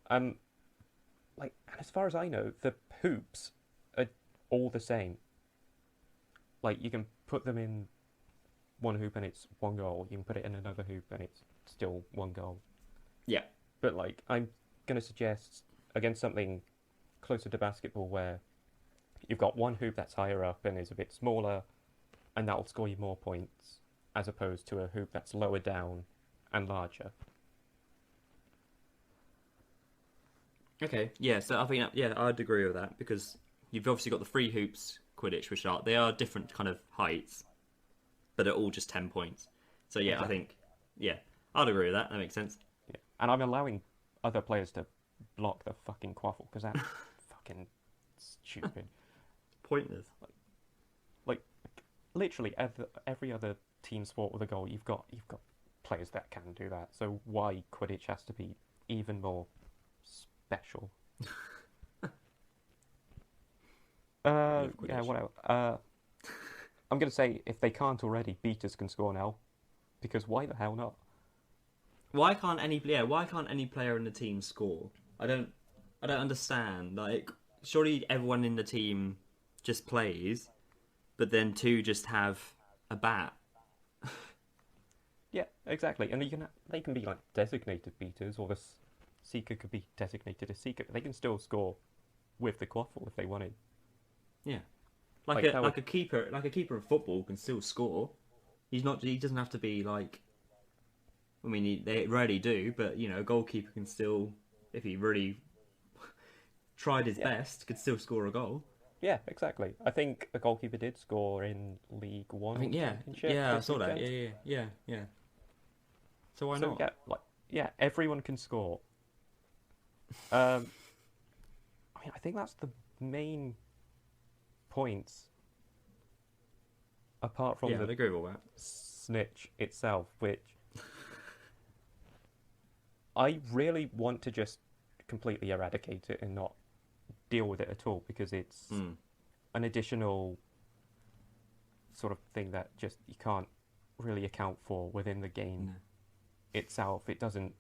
Like, and as far as I know, the hoops are all the same. Like, you can put them in one hoop and it's 1 goal. You can put it in another hoop and it's still 1 goal.
Yeah.
But like, I'm gonna suggest against something closer to basketball where you've got 1 hoop that's higher up and is a bit smaller, and that'll score you more points, as opposed to a hoop that's lower down and larger.
Okay, yeah, so I think, yeah, I'd agree with that, because you've obviously got the 3 hoops Quidditch, which they are different kind of heights, but they're all just 10 points. So yeah, exactly. I think, yeah, I'd agree with that. That makes sense.
Yeah. And I'm allowing other players to block the fucking quaffle, because that's fucking stupid.
Pointless.
Like literally every other team sport with a goal, you've got players that can do that. So why Quidditch has to be even more special? Yeah, whatever. I'm gonna say, if they can't already, beaters can score now, because why the hell not?
Why can't any player in the team score? I don't understand. Like, surely everyone in the team just plays, but then 2 just have a bat.
Yeah, exactly. And they can be like designated beaters, or the seeker could be designated a seeker. They can still score with the quaffle if they wanted.
Yeah, like a keeper in football can still score. He doesn't have to be like. I mean, they rarely do, but you know, a goalkeeper can still, if he really tried his best, could still score a goal.
Yeah, exactly. I think a goalkeeper did score in League One.
I think yeah, I saw that. Yeah. So why not?
Yeah, everyone can score. I mean, I think that's the main points. Apart from the
I'd agree with that.
snitch itself, which I really want to just completely eradicate it and not deal with it at all, because it's an additional sort of thing that just you can't really account for within the game itself. It doesn't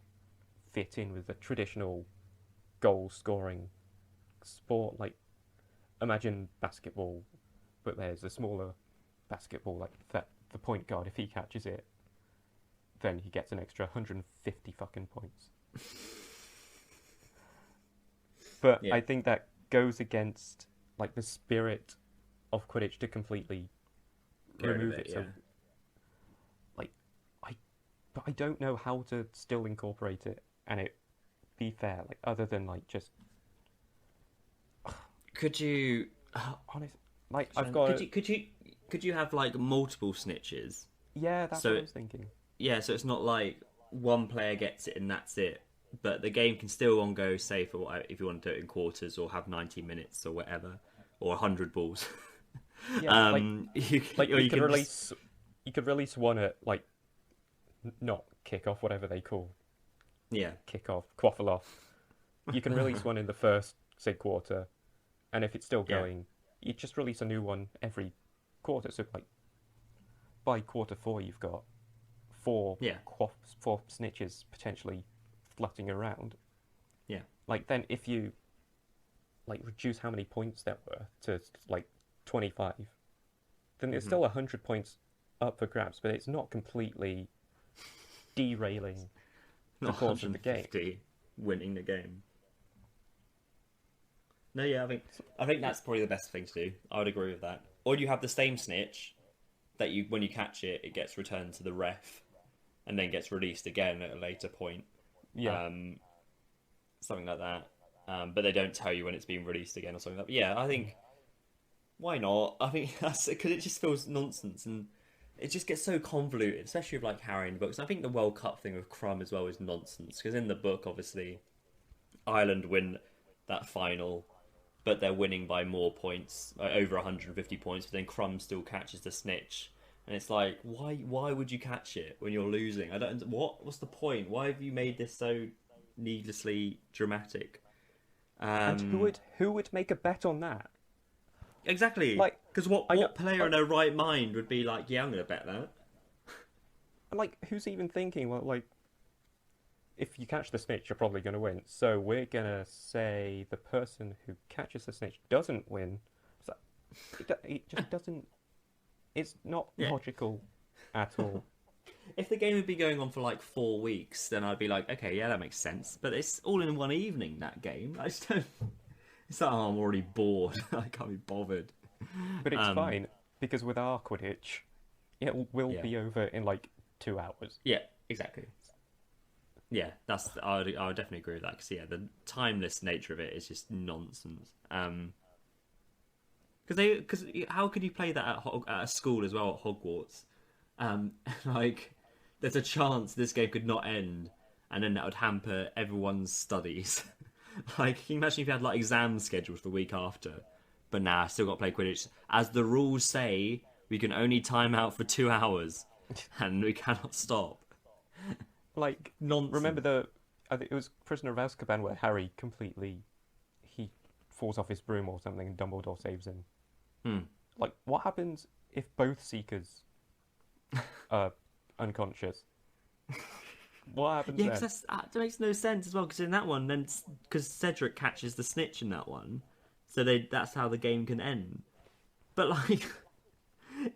fit in with the traditional goal scoring sport. Like, imagine basketball, but there's a smaller basketball, like that the point guard, if he catches it, then he gets an extra 150 fucking points. But I think that goes against like the spirit of Quidditch to completely remove it. So, like, I don't know how to still incorporate it and it be fair. Like, other than like just.
Could you?
Honest, like I've got.
Could you have like multiple snitches?
Yeah, that's what I was thinking.
Yeah, so it's not like one player gets it and that's it, but the game can still on go, say, for if you want to do it in quarters or have 90 minutes or whatever, or 100 balls.
Yeah, you could release one at like not kick off, whatever they call.
Yeah,
kick off, quaffle off. You can release one in the first, say, quarter, and if it's still going, you just release a new one every quarter. So like by quarter 4, you've got 4 snitches potentially flutting around.
Yeah.
Like, then if you like reduce how many points there were to like 25, then there's still 100 points up for grabs, but it's not completely derailing the course of the game.
Winning the game. No, yeah, I think that's probably the best thing to do. I would agree with that. Or you have the same snitch that you when you catch it, it gets returned to the ref and then gets released again at a later point.
Yeah.
Um, Something like that. But they don't tell you when it's being released again or something like that. But yeah, I think why not? I think that's because it just feels nonsense and it just gets so convoluted, especially with like Harry in the books. And I think the World Cup thing with Crumb as well is nonsense because in the book, obviously, Ireland win that final, but they're winning by more points, over 150 points. But then Crumb still catches the snitch, and it's like, why would you catch it when you're losing? I don't. What's the point? Why have you made this so needlessly dramatic?
And
Um,
who would make a bet on that?
exactly,
Like,
because what
I know,
what player in their right mind would be like, yeah, I'm gonna bet that.
like, who's even thinking? Well, like, if you catch the snitch, you're probably going to win. So we're gonna say the person who catches the snitch doesn't win. So it just doesn't. It's not
Yeah.
logical at all.
If the game would be going on for like 4 weeks, then I'd be like, okay, yeah, that makes sense. But it's all in one evening, that game. I just don't. It's like, oh, I'm already bored. I can't be bothered.
But it's
Um,
fine because with our Quidditch, it will
yeah,
be over in like 2 hours.
yeah, exactly. Yeah, I would definitely agree with that because yeah, the timeless nature of it is just nonsense. Because how could you play that at a school as well at Hogwarts? Like, there's a chance this game could not end, and then that would hamper everyone's studies. Like, can you imagine if you had like exams scheduled for the week after, but nah, still got to play Quidditch. As the rules say, we can only time out for 2 hours, and we cannot stop.
Like, remember
Nonsense.
I think it was Prisoner of Azkaban where Harry completely he falls off his broom or something and Dumbledore saves him.
Hmm.
Like, what happens if both Seekers are unconscious? What happens
Yeah,
then?
because that makes no sense as well. Because in that one, then because Cedric catches the snitch in that one, so that's how the game can end. But like,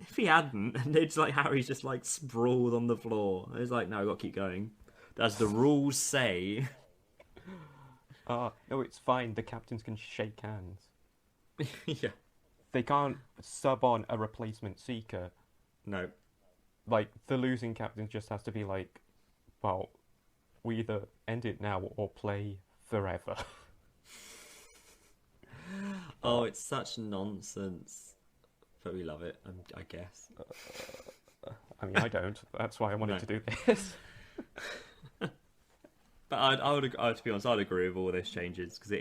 if he hadn't, and it's like Harry's just like sprawled on the floor. And it's like, no, I got to keep going. As the rules say.
No, it's fine. The captains can shake hands.
Yeah.
They can't sub on a replacement Seeker.
No.
Like, the losing captain just has to be like, well, we either end it now or play forever.
Oh, it's such nonsense, but we love it. I guess.
I mean, I don't. That's why I wanted
No.
to do this.
But to be honest, I'd agree with all those changes because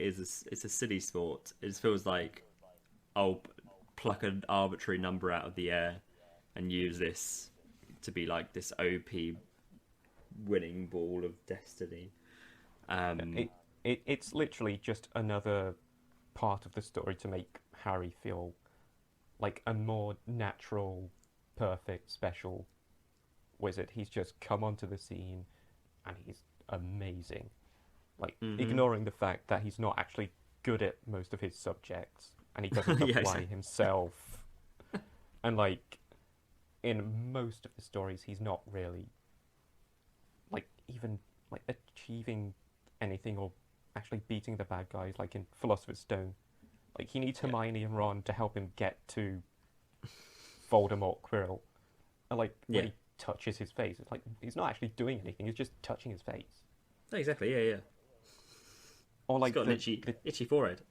it's a silly sport. It feels like I'll pluck an arbitrary number out of the air and use this to be like this OP winning ball of destiny. Um,
It's literally just another part of the story to make Harry feel like a more natural, perfect, special wizard. He's just come onto the scene and he's amazing. Like,
mhm.
ignoring the fact that he's not actually good at most of his subjects and he doesn't
Yeah,
apply
exactly.
himself. And, like, in most of the stories, he's not really, like, even, like, achieving anything or actually beating the bad guys, like in Philosopher's Stone. Like, he needs
Yeah,
Hermione and Ron to help him get to Voldemort Quirrell. And, like, when
yeah.
he touches his face, it's like, he's not actually doing anything, he's just touching his face.
No, exactly. Yeah, yeah.
Or,
He's
like,
got an itchy forehead.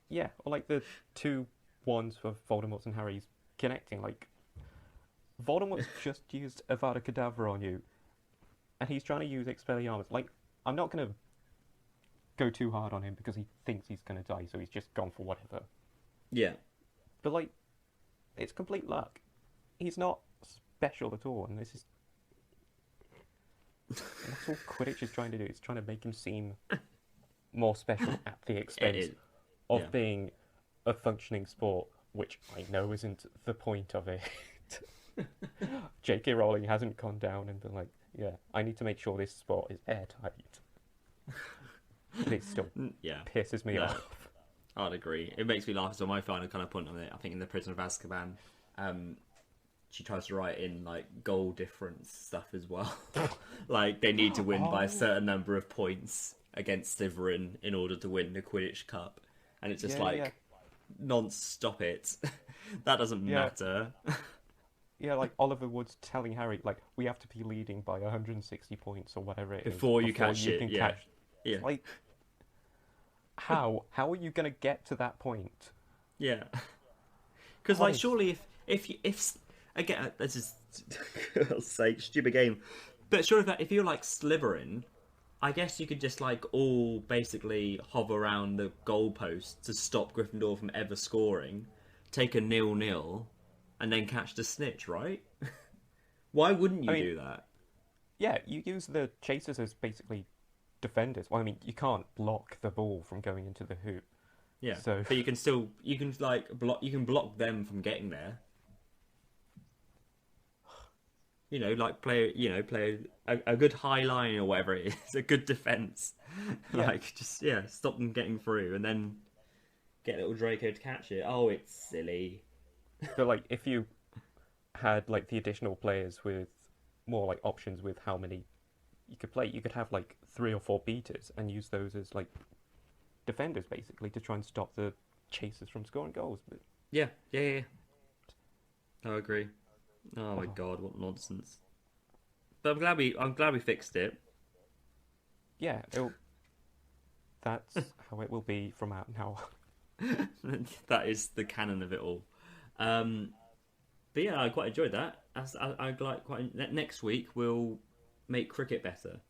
yeah, or, like, the two wands for Voldemort's and Harry's connecting. Like, Voldemort's just used Avada Kedavra on you, and he's trying to use Expelliarmus. Like, I'm not going to go too hard on him because he thinks he's going to die, so he's just gone for whatever.
Yeah.
But, like, it's complete luck. He's not special at all, and this is... That's all Quidditch is trying to do. It's trying to make him seem more special at the
It
expense
is.
of
Yeah.
being a functioning sport, which I know isn't the point of it. J.K. Rowling hasn't gone down and been like, yeah, I need to make sure this sport is airtight. But it still
Yeah.
pisses me
No,
off.
I'd agree. It makes me laugh. So my final kind of point on it, I think in the Prisoner of Azkaban, um, she tries to write in like goal difference stuff as well. Like they need to win by a
Oh,
certain number of points against Slytherin in order to win the Quidditch Cup. and it's just
Yeah, yeah,
like, non-stop it. That doesn't
yeah,
matter.
yeah. Like Oliver Wood's telling Harry, like, we have to be leading by 160 points or whatever it is
Before you
before
catch
you
it,
can
yeah,
catch.
yeah,
Like, how? How are you gonna get to that point?
yeah. Because like,
Honest.
surely if again, this is for God's sake, stupid game, but sure if you're like Slytherin, I guess you could just like all basically hover around the goalpost to stop Gryffindor from ever scoring, take a 0-0, and then catch the snitch, right? Why wouldn't
I
you
mean,
do that?
yeah, you use the chasers as basically defenders. Well, I mean, you can't block the ball from going into the hoop.
Yeah,
So,
but you can like block them from getting there. Like play a good high line or whatever it is, a good defense.
yeah.
Like just stop them getting through, and then get little Draco to catch it. Oh, it's silly.
But like, if you had like the additional players with more like options with how many you could play, you could have like 3 or 4 beaters and use those as like defenders basically to try and stop the chasers from scoring goals. But
Yeah, yeah, yeah. I agree. Oh my
oh,
god, what nonsense! But I'm glad we fixed it.
yeah, that's how it will be from out now.
That is the canon of it all. Um, but yeah, I quite enjoyed that. I like quite. Next week we'll make cricket better.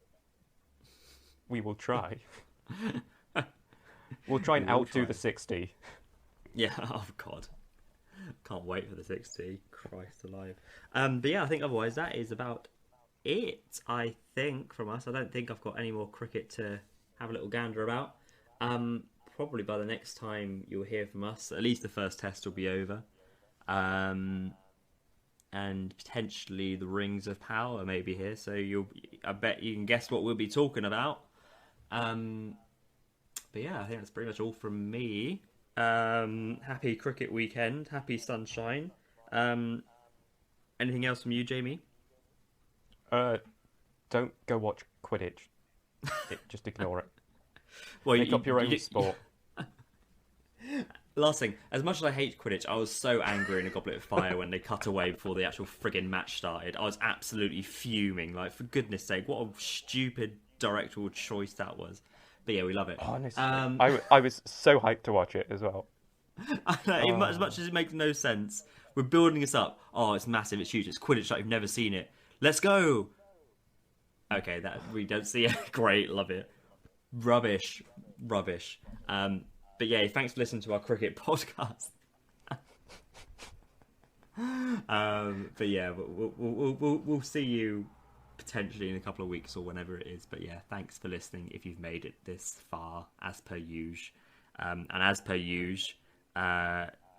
We will try. We'll try
We
and
will
outdo
try.
the 60.
Yeah. Oh god. Can't wait for the 60. Christ alive. But yeah, I think otherwise that is about it. I think from us. I don't think I've got any more cricket to have a little gander about. Probably by the next time you'll hear from us, at least the first test will be over. Um, and potentially the Rings of Power may be here. So I bet you can guess what we'll be talking about. Um, but yeah, I think that's pretty much all from me. Happy cricket weekend, happy sunshine. Um, Anything else from you, Jamie?
Uh, don't go watch Quidditch. Just ignore it.
Well,
Make up your own sport.
last thing, as much as I hate Quidditch, I was so angry in A Goblet of Fire when they cut away before the actual friggin' match started. I was absolutely fuming. Like, for goodness sake, what a stupid directorial choice that was. But yeah, we love it.
Honestly, I was so hyped to watch it as well.
As
Oh,
much as it makes no sense, we're building this up. Oh, it's massive, it's huge, it's Quidditch like you've never seen it. Let's go! Okay, that we don't see it. Great, love it. Rubbish, rubbish. But yeah, thanks for listening to our cricket podcast. But yeah, we'll see you potentially in a couple of weeks or whenever it is. But yeah, thanks for listening if you've made it this far, as per usual. And as per usual,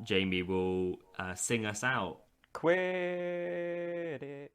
Jamie will sing us out.
Quidditch.